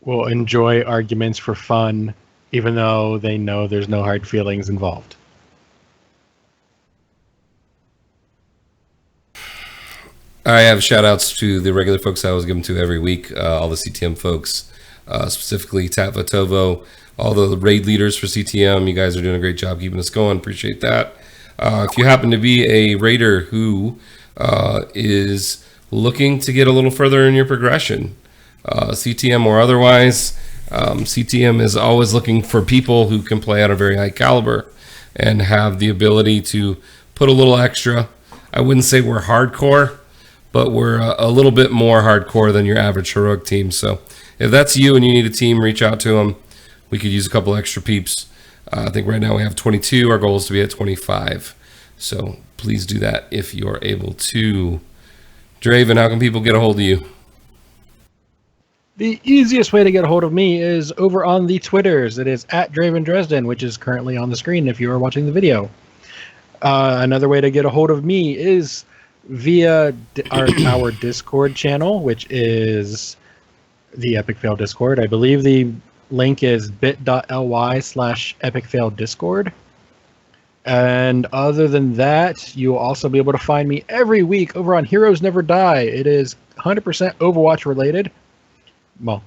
will enjoy arguments for fun, even though they know there's no hard feelings involved. I have shout outs to the regular folks I always give them to every week, all the CTM folks, specifically Tatva Tovo, all the raid leaders for CTM. You guys are doing a great job keeping us going. Appreciate that. If you happen to be a raider who is looking to get a little further in your progression, CTM or otherwise, CTM is always looking for people who can play at a very high caliber and have the ability to put a little extra. I wouldn't say we're hardcore, but we're a little bit more hardcore than your average heroic team. So if that's you and you need a team, reach out to them. We could use a couple extra peeps. I think right now we have 22. Our goal is to be at 25. So please do that if you're able to. Draven, how can people get a hold of you? The easiest way to get a hold of me is over on the Twitters. It is at Draven Dresden, which is currently on the screen if you are watching the video. Another way to get a hold of me is via our Discord channel, which is the Epic Fail Discord. I believe the link is bit.ly/epicfaildiscord. And other than that, you'll also be able to find me every week over on Heroes Never Die. It is 100% Overwatch related. Well,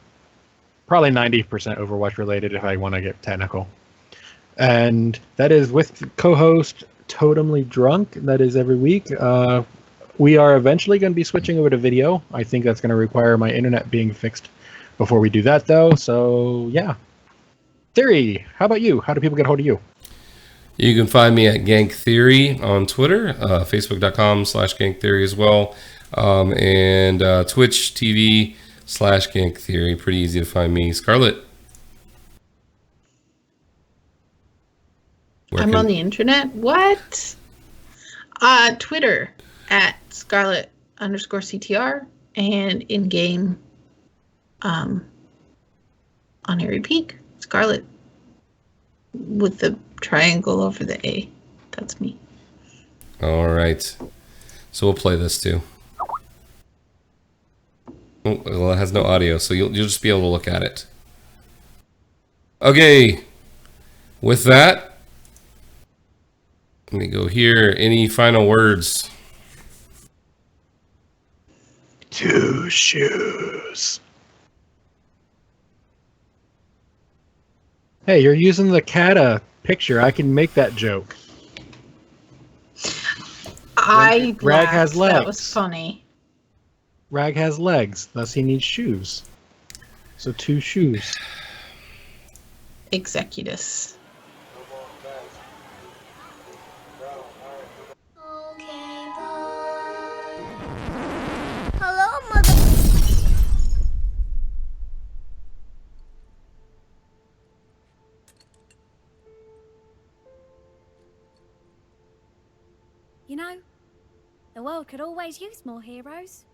probably 90% Overwatch related if I want to get technical. And that is with co-host Totemly Drunk. That is every week. We are eventually going to be switching over to video. I think that's going to require my internet being fixed before we do that, though. So, yeah. Theory, how about you? How do people get a hold of you? You can find me at Gank Theory on Twitter, facebook.com/Gank Theory as well, and Twitch TV/Gank Theory. Pretty easy to find me. Scarlett. I'm on the internet. What? Twitter at Scarlett_CTR and in game on Airy Peak, Scarlett with the triangle over the A. That's me. All right. So we'll play this too. Oh, well, it has no audio, so you'll just be able to look at it. Okay. With that, let me go here. Any final words? Two shoes. Hey, you're using the Kata picture. I can make that joke. I Rag has laughed. That was legs. funny. Rag has legs, thus he needs shoes. So 2 shoes. Executus. Okay, bye. Hello, Mother. You know, the world could always use more heroes.